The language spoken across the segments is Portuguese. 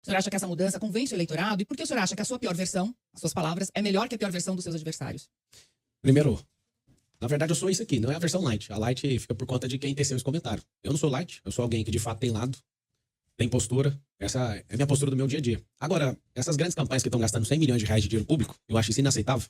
O senhor acha que essa mudança convence o eleitorado? E por que o senhor acha que a sua pior versão, as suas palavras, é melhor que a pior versão dos seus adversários? Primeiro, na verdade eu sou isso aqui, não é a versão light. A light fica por conta de quem teceu esse comentário. Eu não sou light, eu sou alguém que de fato tem lado, tem postura. Essa é a minha postura do meu dia a dia. Agora, essas grandes campanhas que estão gastando 100 milhões de reais de dinheiro público, eu acho isso inaceitável.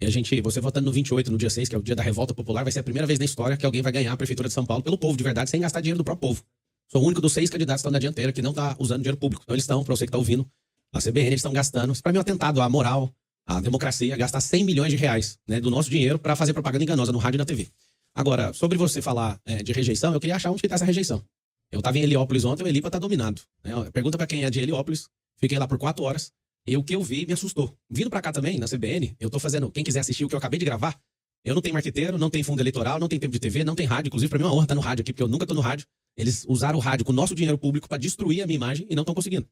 E você votando no 28, no dia 6, que é o dia da revolta popular, vai ser a primeira vez na história que alguém vai ganhar a Prefeitura de São Paulo pelo povo, de verdade, sem gastar dinheiro do próprio povo. Sou o único dos 6 candidatos que estão na dianteira que não está usando dinheiro público. Então eles estão, para você que está ouvindo, a CBN, eles estão gastando. Isso para mim é um atentado à moral, à democracia, gastar 100 milhões de reais, né, do nosso dinheiro para fazer propaganda enganosa no rádio e na TV. Agora, sobre você falar de rejeição, eu queria achar onde que está essa rejeição. Eu estava em Heliópolis ontem, o Helipa está dominado. Né? Pergunta para quem é de Heliópolis, fiquei lá por 4 horas. E o que eu vi me assustou. Vindo pra cá também, na CBN, eu tô fazendo, quem quiser assistir o que eu acabei de gravar, eu não tenho marqueteiro, não tenho fundo eleitoral, não tenho tempo de TV, não tem rádio. Inclusive, pra mim é uma honra estar no rádio aqui, porque eu nunca tô no rádio. Eles usaram o rádio com o nosso dinheiro público pra destruir a minha imagem e não estão conseguindo.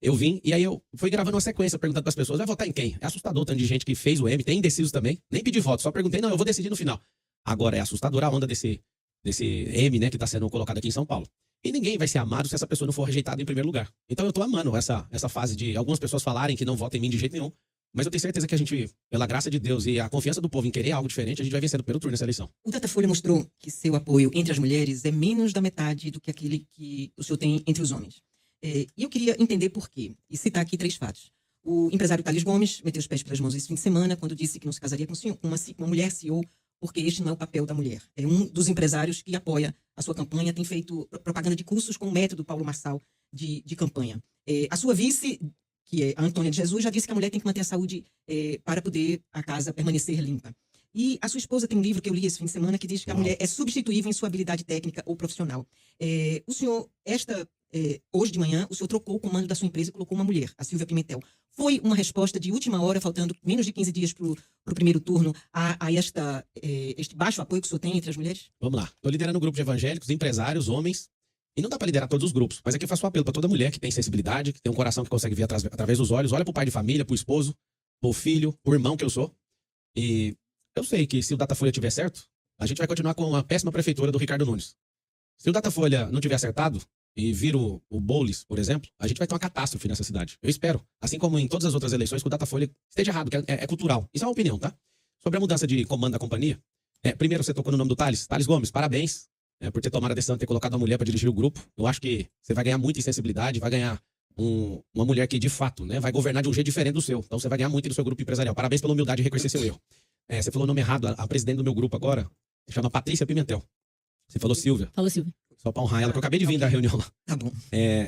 Eu vim e aí eu fui gravando uma sequência, perguntando pras pessoas, vai votar em quem? É assustador o tanto de gente que fez o M, tem indecisos também. Nem pedi voto, só perguntei, não, eu vou decidir no final. Agora, é assustadora a onda desse M, né, que tá sendo colocado aqui em São Paulo. E ninguém vai ser amado se essa pessoa não for rejeitada em primeiro lugar. Então eu tô amando essa fase de algumas pessoas falarem que não votam em mim de jeito nenhum. Mas eu tenho certeza que a gente, pela graça de Deus e a confiança do povo em querer algo diferente, a gente vai vencer no primeiro turno nessa eleição. O Datafolha mostrou que seu apoio entre as mulheres é menos da metade do que aquele que o senhor tem entre os homens. E eu queria entender por quê. E citar aqui 3 fatos. O empresário Thales Gomes meteu os pés pelas mãos esse fim de semana quando disse que não se casaria com uma mulher CEO, porque este não é o papel da mulher. É um dos empresários que apoia a sua campanha, tem feito propaganda de cursos com o método Paulo Marçal de campanha. A sua vice, que é a Antônia de Jesus, já disse que a mulher tem que manter a saúde para poder a casa permanecer limpa. E a sua esposa tem um livro que eu li esse fim de semana que diz que a mulher é substituível em sua habilidade técnica ou profissional. O senhor, hoje de manhã, o senhor trocou o comando da sua empresa e colocou uma mulher, a Silvia Pimentel. Foi uma resposta de última hora, faltando menos de 15 dias para o primeiro turno, a este baixo apoio que o senhor tem entre as mulheres? Vamos lá. Estou liderando um grupo de evangélicos, empresários, homens. E não dá para liderar todos os grupos. Mas aqui eu faço um apelo para toda mulher que tem sensibilidade, que tem um coração que consegue ver através dos olhos. Olha pro pai de família, pro esposo, pro filho, pro irmão que eu sou. E eu sei que se o Datafolha tiver certo, a gente vai continuar com uma péssima prefeitura do Ricardo Nunes. Se o Datafolha não tiver acertado e vira o Boulos, por exemplo, a gente vai ter uma catástrofe nessa cidade. Eu espero, assim como em todas as outras eleições, que o Datafolha esteja errado, que é cultural. Isso é uma opinião, tá? Sobre a mudança de comando da companhia, primeiro você tocou no nome do Thales Gomes, parabéns por ter tomado a decisão de ter colocado uma mulher para dirigir o grupo. Eu acho que você vai ganhar muito em sensibilidade, vai ganhar uma mulher que, de fato, né, vai governar de um jeito diferente do seu. Então você vai ganhar muito no seu grupo empresarial. Parabéns pela humildade de reconhecer seu erro. Você falou o nome errado, a presidente do meu grupo agora se chama Patrícia Pimentel. Você falou Silvia. Falou, Silvia. Só pra honrar ela, que eu acabei de vir da reunião lá. Tá bom.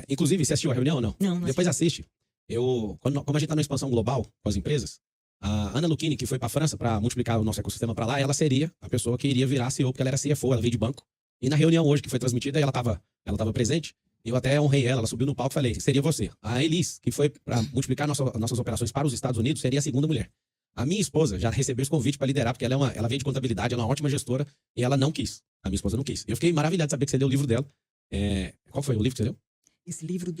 Inclusive, você assistiu a reunião ou não? Não Depois assiste. Como a gente tá numa expansão global com as empresas, a Ana Lucchini, que foi pra França pra multiplicar o nosso ecossistema pra lá, ela seria a pessoa que iria virar CEO, porque ela era CFO, ela veio de banco. E na reunião hoje, que foi transmitida, ela tava presente. Eu até honrei ela subiu no palco e falei, seria você. A Elis, que foi pra multiplicar nossas operações para os Estados Unidos, seria a segunda mulher. A minha esposa já recebeu esse convite para liderar, porque ela veio de contabilidade, ela é uma ótima gestora, e ela não quis. A minha esposa não quis. Eu fiquei maravilhado de saber que você leu o livro dela. Qual foi o livro que você leu? Esse livro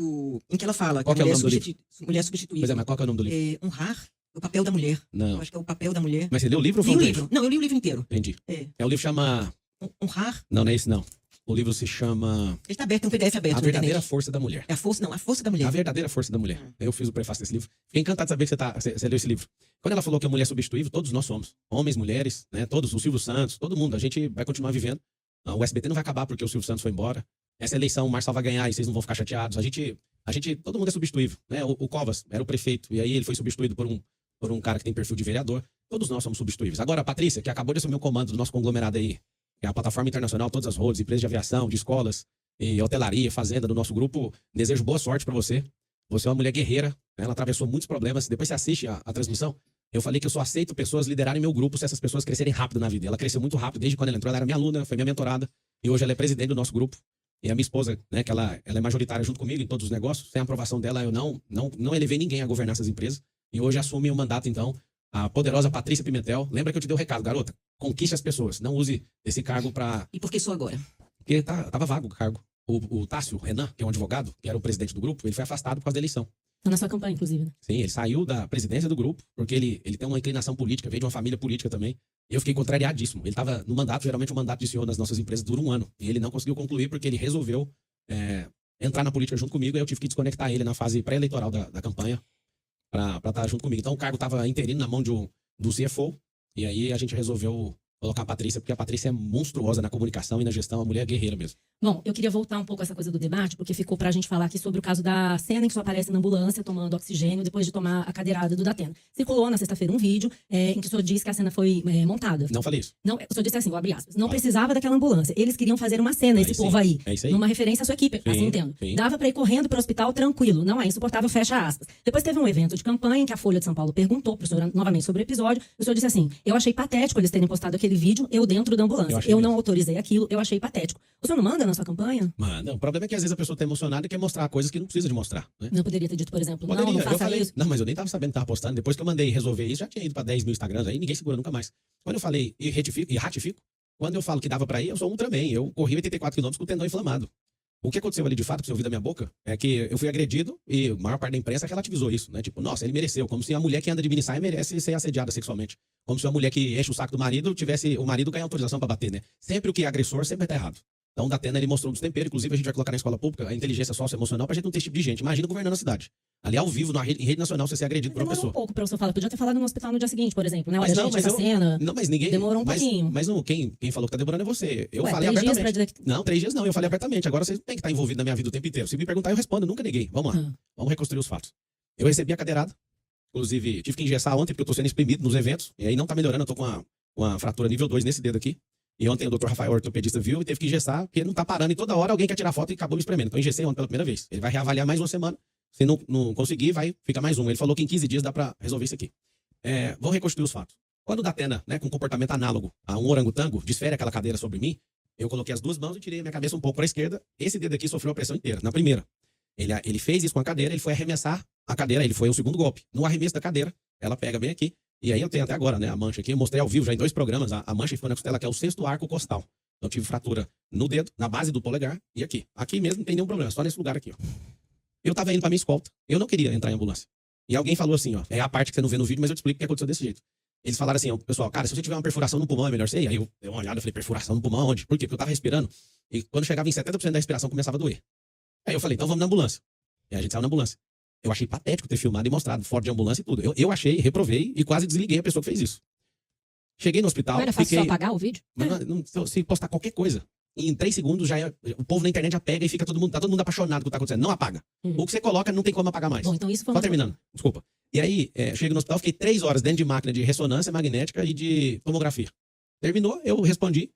em que ela fala qual que a é o nome do livro? Mulher substituível. Pois é, mas qual que é o nome do livro? Honrar o papel da mulher. Não. Eu acho que é o papel da mulher. Mas você leu o livro ou foi Li o um livro. trecho? Não, eu li o livro inteiro. Entendi. O livro chama... Honrar. Não é esse não. O livro se chama... Ele está aberto, tem um PDF aberto A na Verdadeira internet. Força da Mulher. A força da mulher. A Verdadeira Força da Mulher. Eu fiz o prefácio desse livro. Fiquei encantado de saber que você leu esse livro. Quando ela falou que a mulher é substituível, todos nós somos. Homens, mulheres, né? Todos, o Silvio Santos, todo mundo. A gente vai continuar vivendo. O SBT não vai acabar porque o Silvio Santos foi embora. Essa eleição o Marçal vai ganhar e vocês não vão ficar chateados. Todo mundo é substituível, né? O Covas era o prefeito e aí ele foi substituído por um cara que tem perfil de vereador. Todos nós somos substituíveis. Agora, a Patrícia, que acabou de assumir o comando do nosso conglomerado aí, que é a plataforma internacional, todas as rodas, empresas de aviação, de escolas, e hotelaria, fazenda do nosso grupo, desejo boa sorte pra você. Você é uma mulher guerreira, né? Ela atravessou muitos problemas. Depois você assiste a transmissão. Eu falei que eu só aceito pessoas liderarem meu grupo se essas pessoas crescerem rápido na vida. Ela cresceu muito rápido desde quando ela entrou. Ela era minha aluna, foi minha mentorada. E hoje ela é presidente do nosso grupo. E a minha esposa, né, que ela é majoritária junto comigo em todos os negócios. Sem a aprovação dela, eu não elevei ninguém a governar essas empresas. E hoje assume o mandato, então, a poderosa Patrícia Pimentel. Lembra que eu te dei o recado, garota? Conquiste as pessoas. Não use esse cargo pra... E por que só agora? Porque tava vago o cargo. O Tássio Renan, que é um advogado, que era o presidente do grupo, ele foi afastado por causa da eleição. Tá na sua campanha, inclusive, né? Sim, ele saiu da presidência do grupo, porque ele tem uma inclinação política, veio de uma família política também. E eu fiquei contrariadíssimo. Ele estava no mandato, geralmente o mandato de CEO nas nossas empresas dura 1 ano. E ele não conseguiu concluir porque ele resolveu entrar na política junto comigo, e eu tive que desconectar ele na fase pré-eleitoral da campanha para estar junto comigo. Então o cargo estava interino na mão do CFO, e aí a gente resolveu colocar a Patrícia, porque a Patrícia é monstruosa na comunicação e na gestão, a mulher é guerreira mesmo. Bom, eu queria voltar um pouco a essa coisa do debate, porque ficou pra gente falar aqui sobre o caso da cena em que só aparece na ambulância tomando oxigênio depois de tomar a cadeirada do Datena. Circulou na sexta-feira um vídeo em que o senhor disse que a cena foi montada. Não falei isso. Não, o senhor disse assim, vou abrir aspas, não precisava daquela ambulância. Eles queriam fazer uma cena, esse sim, povo aí. é isso aí. Numa referência à sua equipe, Sim, assim entendo. sim. Dava pra ir correndo pro hospital tranquilo. Não é insuportável, fecha aspas. Depois teve um evento de campanha em que a Folha de São Paulo perguntou pro senhor novamente sobre o episódio. O senhor disse assim, eu achei patético eles terem postado aquele vídeo, eu dentro da ambulância. Eu não autorizei aquilo, eu achei patético. O senhor não manda na sua campanha? Manda. O problema é que às vezes a pessoa tá emocionada e quer mostrar coisas que não precisa de mostrar, né? Não poderia ter dito, por exemplo, Poderia. não Eu faça falei, isso. não, mas eu nem tava sabendo que tava postando. Depois que eu mandei resolver isso, já tinha ido pra 10 mil Instagrams, aí ninguém segura nunca mais. Quando eu falei e ratifico, quando eu falo que dava pra ir, eu sou Ultraman. Eu corri 84 quilômetros com o tendão inflamado. O que aconteceu ali de fato, pra você ouvir da minha boca, é que eu fui agredido e a maior parte da imprensa relativizou isso, né? Tipo, nossa, ele mereceu. Como se a mulher que anda de minissaia merece ser assediada sexualmente. Como se a mulher que enche o saco do marido tivesse o marido ganhar autorização pra bater, né? Sempre o que é agressor sempre tá errado. Então, o Datena, ele mostrou um destempero. Inclusive, a gente vai colocar na escola pública a inteligência socioemocional pra gente não ter esse tipo de gente. Imagina governando a cidade. Ali ao vivo, em rede nacional, você ser agredido por uma Demorou pessoa. um pouco pra você falar. Podia ter falado no hospital no dia seguinte, por exemplo, né? Olha, Mas não, gente, mas essa cena... Não, mas ninguém... Demorou um pouquinho. Mas não, quem falou que tá demorando é você. Eu Ué, falei 3 dias abertamente. pra dizer que... Não, 3 dias não. Eu falei abertamente. Agora vocês têm que estar envolvido na minha vida o tempo inteiro. Se me perguntar, eu respondo. Eu nunca neguei. Vamos lá. Vamos reconstruir os fatos. Eu recebi a cadeirada. Inclusive, tive que engessar ontem, porque eu tô sendo exprimido nos eventos. E aí não tá melhorando. Eu tô com uma fratura nível 2 nesse dedo aqui. E ontem o Dr. Rafael, ortopedista, viu e teve que engessar, porque ele não tá parando. E toda hora alguém quer tirar foto e acabou me espremendo. Então eu engessei ontem pela primeira vez. Ele vai reavaliar mais uma semana. Se não conseguir, fica mais um. Ele falou que em 15 dias dá pra resolver isso aqui. Vamos reconstruir os fatos. Quando o Datena, né, com um comportamento análogo a um orangotango, desfere aquela cadeira sobre mim, eu coloquei as duas mãos e tirei a minha cabeça um pouco para a esquerda. Esse dedo aqui sofreu a pressão inteira. Na primeira, ele fez isso com a cadeira, ele foi arremessar a cadeira, ele foi o segundo golpe. No arremesso da cadeira, ela pega bem aqui. E aí eu tenho até agora, né, a mancha aqui. Eu mostrei ao vivo já em 2 programas, a mancha que ficou na costela, que é o 6º arco costal. Então, eu tive fratura no dedo, na base do polegar e aqui. Aqui mesmo não tem nenhum problema, só nesse lugar aqui, ó. Eu tava indo pra minha escolta, eu não queria entrar em ambulância. E alguém falou assim, ó, é a parte que você não vê no vídeo, mas eu te explico o que aconteceu desse jeito. Eles falaram assim, ó, pessoal, cara, se você tiver uma perfuração no pulmão é melhor você ir. Aí eu dei uma olhada e falei, perfuração no pulmão onde? Por quê? Porque eu tava respirando e quando chegava em 70% da respiração começava a doer. Aí eu falei, então vamos na ambulância. E aí a gente saiu na ambulância. Eu achei patético ter filmado e mostrado foto de ambulância e tudo. Eu achei, reprovei e quase desliguei a pessoa que fez isso. Cheguei no hospital, Não era fácil só apagar o vídeo? Se postar qualquer coisa, em 3 segundos o povo na internet já pega e fica tá todo mundo apaixonado com o que tá acontecendo. Não apaga. O que você coloca não tem como apagar mais. Bom, então isso foi Só terminando, desculpa. E aí, cheguei no hospital, fiquei 3 horas dentro de máquina de ressonância magnética e de tomografia. Terminou, eu respondi,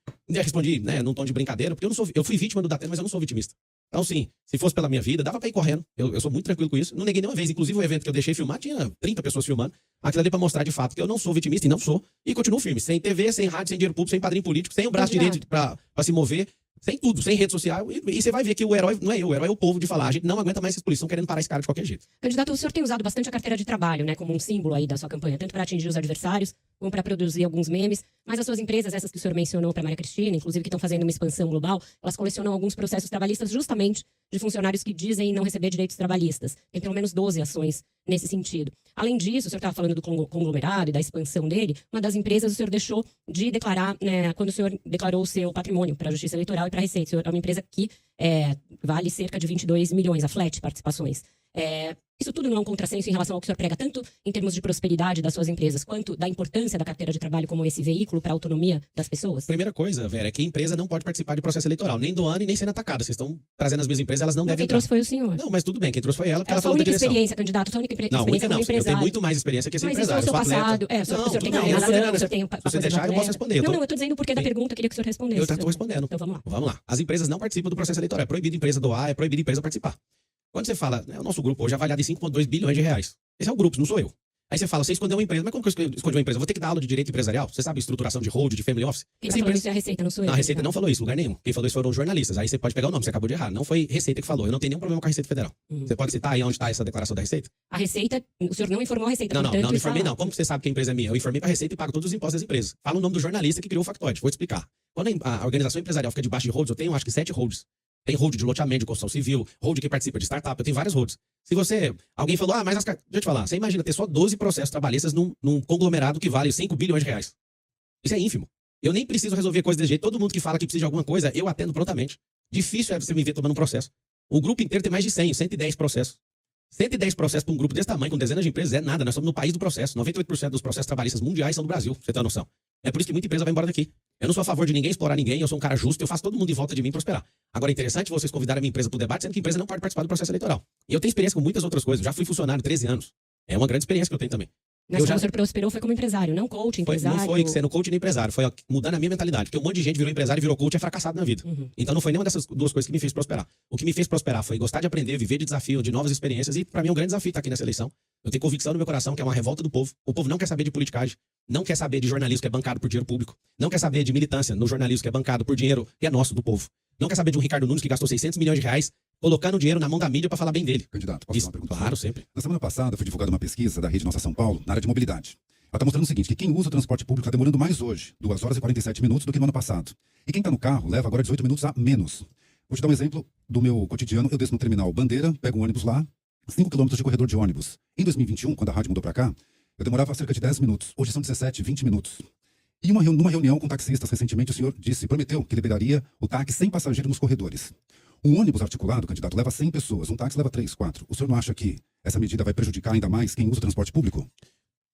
né, num tom de brincadeira, porque eu fui vítima do Datena, mas eu não sou vitimista. Então, sim, se fosse pela minha vida, dava pra ir correndo. Eu sou muito tranquilo com isso. Não neguei nenhuma vez. Inclusive, o evento que eu deixei filmar, tinha 30 pessoas filmando. Aquilo ali pra mostrar de fato que eu não sou vitimista e não sou. E continuo firme. Sem TV, sem rádio, sem dinheiro público, sem padrinho político, sem o braço direito pra se mover, sem tudo, sem rede social. E você vai ver que o herói não é eu, o herói é o povo de falar. A gente não aguenta mais esses polícias querendo parar esse cara de qualquer jeito. Candidato, o senhor tem usado bastante a carteira de trabalho, né, como um símbolo aí da sua campanha, tanto para atingir os adversários, como para produzir alguns memes. Mas as suas empresas, essas que o senhor mencionou para Maria Cristina, inclusive que estão fazendo uma expansão global, elas colecionam alguns processos trabalhistas justamente de funcionários que dizem não receber direitos trabalhistas. Tem pelo menos 12 ações nesse sentido. Além disso, o senhor estava falando do conglomerado e da expansão dele, uma das empresas o senhor deixou de declarar, né, quando o senhor declarou o seu patrimônio para a Justiça Eleitoral e para a Receita. O senhor é uma empresa que vale cerca de 22 milhões, a Flat Participações. Isso tudo não é um contrassenso em relação ao que o senhor prega, tanto em termos de prosperidade das suas empresas, quanto da importância da carteira de trabalho como esse veículo para a autonomia das pessoas? Primeira coisa, Vera, é que a empresa não pode participar de processo eleitoral, nem do ano e nem sendo atacada. Vocês estão trazendo as minhas empresas, elas não devem Quem entrar. trouxe foi o senhor. Não, mas tudo bem, quem trouxe foi ela, porque É a ela sua falou da única direção. experiência, candidato, a sua única Não, experiência única não. como Eu tenho empresário. muito mais experiência que esse Mas isso é o empresário. seu Eu sou passado. atleta. O senhor tem Não, coordenação, o senhor tem... Se você deixar, eu posso responder. Não, eu tô dizendo o porquê da pergunta, eu queria que o senhor respondesse. Eu estou respondendo. Então vamos lá. Vamos lá. As empresas não participam do processo eleitoral. É proibido a empresa doar, é proibido a empresa participar. Quando você fala, né, o nosso grupo hoje é avaliado em 5,2 bilhões de reais. Esse é o grupo, não sou eu. Aí você fala, você escondeu uma empresa. Mas como que eu escondi uma empresa? Eu vou ter que dar aula de direito empresarial? Você sabe estruturação de hold, de family office? Quem tá falando isso é a Receita, não sou eu. Não, a Receita não falou isso, lugar nenhum. Quem falou isso foram os jornalistas. Aí você pode pegar o nome, você acabou de errar. Não foi Receita que falou. Eu não tenho nenhum problema com a Receita Federal. Você pode citar aí onde está essa declaração da Receita? A Receita, o senhor não informou a Receita, Não, portanto, não está informei lá. não. Como você sabe que a empresa é minha? Eu informei para a Receita e pago todos os impostos das empresas. Fala o nome do jornalista que criou o factoide. Vou te explicar. Quando a organização empresarial fica debaixo de holds, eu tenho acho que 7 holds. Tem hold de loteamento, de construção civil, hold que participa de startup, eu tenho várias holds. Se alguém falou, mas deixa eu te falar, você imagina ter só 12 processos trabalhistas num conglomerado que vale 5 bilhões de reais. Isso é ínfimo. Eu nem preciso resolver coisa desse jeito. Todo mundo que fala que precisa de alguma coisa, eu atendo prontamente. Difícil é você me ver tomando um processo. O grupo inteiro tem mais de 100, 110 processos. 110 processos para um grupo desse tamanho, com dezenas de empresas, é nada. Nós estamos no país do processo. 98% dos processos trabalhistas mundiais são do Brasil, pra você ter uma noção. É por isso que muita empresa vai embora daqui. Eu não sou a favor de ninguém explorar ninguém, eu sou um cara justo, eu faço todo mundo em volta de mim prosperar. Agora, é interessante vocês convidarem a minha empresa para o debate, sendo que a empresa não pode participar do processo eleitoral. E eu tenho experiência com muitas outras coisas. Já fui funcionário 13 anos. É uma grande experiência que eu tenho também. Mas Eu quando já- o senhor prosperou foi como empresário, não coach, empresário. Não foi sendo coach nem empresário, foi mudando a minha mentalidade. Porque um monte de gente virou empresário e virou coach e é fracassado na vida. Uhum. Então não foi nenhuma dessas duas coisas que me fez prosperar. O que me fez prosperar foi gostar de aprender, viver de desafio, de novas experiências. E para mim é um grande desafio estar aqui nessa eleição. Eu tenho convicção no meu coração que é uma revolta do povo. O povo não quer saber de politicagem, não quer saber de jornalismo que é bancado por dinheiro público, não quer saber de militância no jornalismo que é bancado por dinheiro que é nosso, do povo. Não quer saber de um Ricardo Nunes que gastou 600 milhões de reais colocando dinheiro na mão da mídia para falar bem dele. Candidato, posso Isso, fazer uma pergunta? claro, sempre. Na semana passada foi divulgada uma pesquisa da Rede Nossa São Paulo na área de mobilidade. Ela está mostrando o seguinte, que quem usa o transporte público está demorando mais hoje, 2 horas e 47 minutos, do que no ano passado. E quem está no carro leva agora 18 minutos a menos. Vou te dar um exemplo do meu cotidiano. Eu desço no terminal Bandeira, pego um ônibus lá, 5 quilômetros de corredor de ônibus. Em 2021, quando a rádio mudou para cá, eu demorava cerca de 10 minutos. Hoje são 17, 20 minutos. E numa reunião com taxistas recentemente, o senhor prometeu que liberaria o táxi sem passageiro nos corredores. Um ônibus articulado, candidato, leva 100 pessoas. Um táxi leva 3, 4. O senhor não acha que essa medida vai prejudicar ainda mais quem usa o transporte público?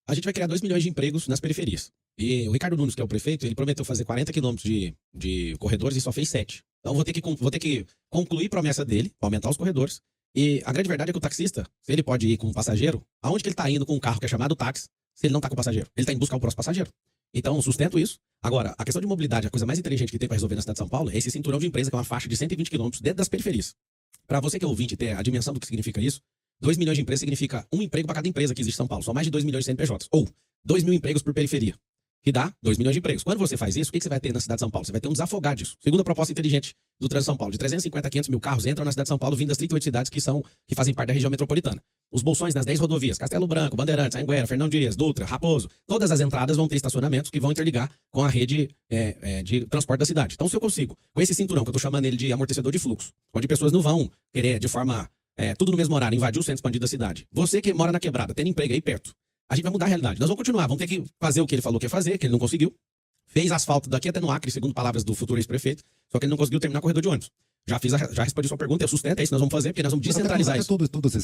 A gente vai criar 2 milhões de empregos nas periferias. E o Ricardo Nunes, que é o prefeito, ele prometeu fazer 40 quilômetros de corredores e só fez 7. Então vou ter que concluir a promessa dele, aumentar os corredores. E a grande verdade é que o taxista, se ele pode ir com um passageiro, aonde que ele está indo com um carro que é chamado táxi, se ele não está com o passageiro? Ele está indo buscar o próximo passageiro. Então, sustento isso. Agora, a questão de mobilidade, a coisa mais inteligente que tem para resolver na cidade de São Paulo é esse cinturão de empresa, que é uma faixa de 120 quilômetros dentro das periferias. Para você que é ouvinte ter a dimensão do que significa isso, 2 milhões de empresas significa um emprego para cada empresa que existe em São Paulo. São mais de 2 milhões de CNPJs. Ou 2 mil empregos por periferia, que dá 2 milhões de empregos. Quando você faz isso, o que você vai ter na cidade de São Paulo? Você vai ter um desafogar disso. Segundo a proposta inteligente do Trans São Paulo, de 350 a 500 mil carros entram na cidade de São Paulo vindo das 38 cidades que fazem parte da região metropolitana. Os bolsões nas 10 rodovias, Castelo Branco, Bandeirantes, Anhanguera, Fernão Dias, Dutra, Raposo, todas as entradas vão ter estacionamentos que vão interligar com a rede de transporte da cidade. Então, se eu consigo, com esse cinturão, que eu estou chamando ele de amortecedor de fluxo, onde pessoas não vão querer, de forma, tudo no mesmo horário, invadir o centro expandido da cidade. Você que mora na quebrada, tendo emprego aí perto, a gente vai mudar a realidade. Nós vamos continuar, vamos ter que fazer o que ele falou que ia fazer, que ele não conseguiu. Fez asfalto daqui até no Acre, segundo palavras do futuro ex-prefeito, só que ele não conseguiu terminar o corredor de ônibus. Já respondi sua pergunta, eu sustento, é isso que nós vamos fazer, porque nós vamos descentralizar isso.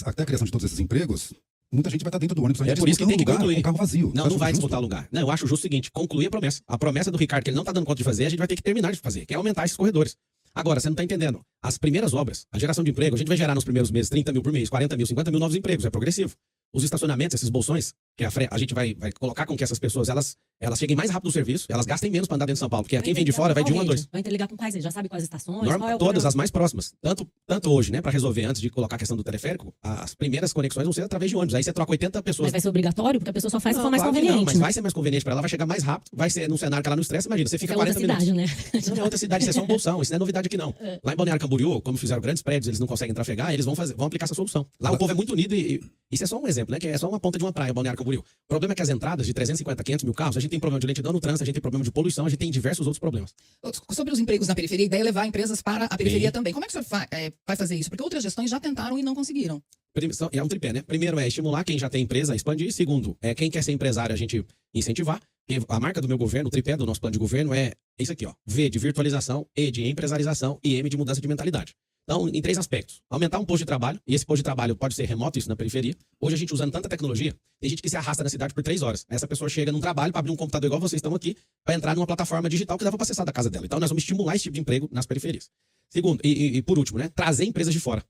Até a criação de todos esses empregos, muita gente vai estar dentro do ônibus. É por isso que tem que concluir. Com carro vazio. Não vai disputar lugar. Não, eu acho justo o seguinte, concluir a promessa. A promessa do Ricardo, que ele não está dando conta de fazer, a gente vai ter que terminar de fazer, que é aumentar esses corredores. Agora, você não está entendendo. As primeiras obras, a geração de emprego, a gente vai gerar nos primeiros meses 30 mil por mês, 40 mil, 50 mil novos empregos, é progressivo. Os estacionamentos, esses bolsões, que a gente vai colocar com que essas pessoas, elas cheguem mais rápido no serviço, elas gastem menos para andar dentro de São Paulo, porque quem vem de fora vai de 1 a 2. Vai interligar com quais? Já sabe quais estações? Qual é o Todas programa? as mais próximas. Tanto hoje, né, para resolver antes de colocar a questão do teleférico, as primeiras conexões vão ser através de ônibus. Aí você troca 80 pessoas. Mas vai ser obrigatório, porque a pessoa só faz se for mais claro que conveniente. não, mas né? vai ser mais conveniente para ela, vai chegar mais rápido, vai ser num cenário que ela não estressa. Imagina, você fica É outra 40 cidade, minutos. né? Não é outra cidade, isso é só um bolsão, isso não é novidade aqui não. Lá em Balneário Camboriú, como fizeram grandes prédios, eles não conseguem trafegar, eles vão aplicar essa solução. Lá o povo é muito unido e isso é só um exemplo, né, que é só uma ponta de uma praia, Balneário Camboriú. O problema é que as entradas de 350, 500 mil carros, a gente tem problema de lentidão no trânsito, a gente tem problema de poluição, a gente tem diversos outros problemas. Sobre os empregos na periferia, a ideia é levar empresas para a periferia também. Como é que o senhor vai fazer isso? Porque outras gestões já tentaram e não conseguiram. É um tripé, né? Primeiro é estimular quem já tem empresa a expandir. Segundo, é quem quer ser empresário a gente incentivar. E a marca do meu governo, o tripé do nosso plano de governo é isso aqui, ó. V de virtualização, E de empresarização e M de mudança de mentalidade. Então, em 3 aspectos. Aumentar um posto de trabalho, e esse posto de trabalho pode ser remoto, isso na periferia. Hoje a gente usando tanta tecnologia, tem gente que se arrasta na cidade por 3 horas. Essa pessoa chega num trabalho para abrir um computador igual vocês estão aqui, para entrar numa plataforma digital que dava para acessar da casa dela. Então, nós vamos estimular esse tipo de emprego nas periferias. Segundo, e por último, né, trazer empresas de fora.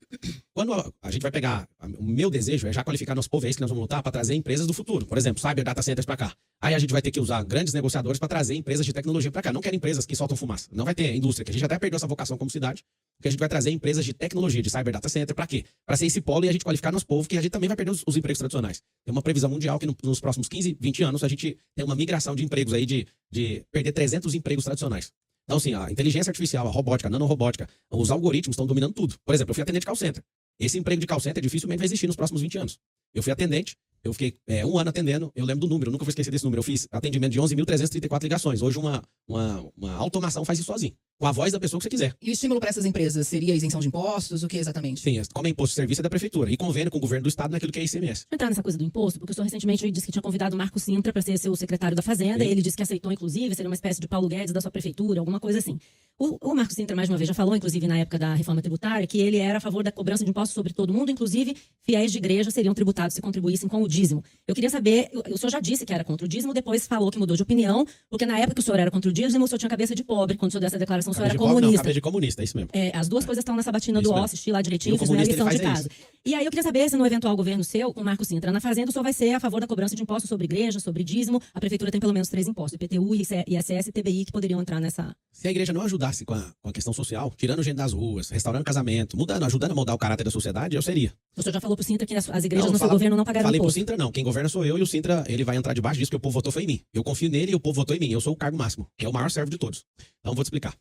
Quando a gente vai pegar, o meu desejo é já qualificar nosso povo, é isso que nós vamos lutar para trazer empresas do futuro. Por exemplo, cyber data centers para cá. Aí a gente vai ter que usar grandes negociadores para trazer empresas de tecnologia para cá. Não quero empresas que soltam fumaça. Não vai ter indústria, que a gente até perdeu essa vocação como cidade, porque a gente vai trazer empresas de tecnologia, de cyber data center, para quê? Para ser esse polo e a gente qualificar nosso povo, que a gente também vai perder os empregos tradicionais. Tem uma previsão mundial que nos próximos 15, 20 anos a gente tem uma migração de empregos aí de perder 300 empregos tradicionais. Então, assim, a inteligência artificial, a robótica, a nanorobótica, os algoritmos estão dominando tudo. Por exemplo, eu fui atendente de call center. Esse emprego de call center dificilmente vai existir nos próximos 20 anos. Eu fui atendente, eu fiquei 1 ano atendendo, eu lembro do número, eu nunca vou esquecer desse número. Eu fiz atendimento de 11.334 ligações. Hoje uma automação faz isso sozinho. com a voz da pessoa que você quiser. E o estímulo para essas empresas seria a isenção de impostos? O que exatamente? Sim, como é imposto de serviço é da prefeitura e convênio com o governo do estado naquilo que é ICMS. Vou entrar nessa coisa do imposto, porque o senhor recentemente disse que tinha convidado o Marco Sintra para ser seu secretário da Fazenda, Sim. e ele disse que aceitou, inclusive, seria uma espécie de Paulo Guedes da sua prefeitura, alguma coisa assim. O Marco Sintra, mais uma vez, já falou, inclusive na época da reforma tributária, que ele era a favor da cobrança de impostos sobre todo mundo, inclusive fiéis de igreja seriam tributados se contribuíssem com o dízimo. Eu queria saber, o senhor já disse que era contra o dízimo, depois falou que mudou de opinião, porque na época que o senhor era contra o dízimo, o senhor tinha cabeça de pobre, quando o senhor deu essa declaração, o senhor era Cabeça de pobre, não, comunista. cabeça de comunista, é isso mesmo. As duas coisas estão nessa batina Isso do mesmo. ó, assistir lá direitinho, E o fiz minha comunista, lição de ele faz casa. E aí eu queria saber se no eventual governo seu, com o Marco Sintra na Fazenda, o senhor vai ser a favor da cobrança de impostos sobre igreja, sobre dízimo. A prefeitura tem pelo menos 3 impostos, IPTU, ISS e TBI, que poderiam entrar nessa... Se a igreja não ajudasse com a questão social, tirando gente das ruas, restaurando casamento, ajudando a moldar o caráter da sociedade, eu seria. O senhor já falou pro Sintra que as igrejas no seu fala- governo não pagaram Falei pro imposto. Sintra, não. Quem governa sou eu e o Sintra, ele vai entrar debaixo disso que o povo votou foi em mim. Eu confio nele e o povo votou em mim. Eu sou o cargo máximo, que é o maior servo de todos. Então vou te explicar.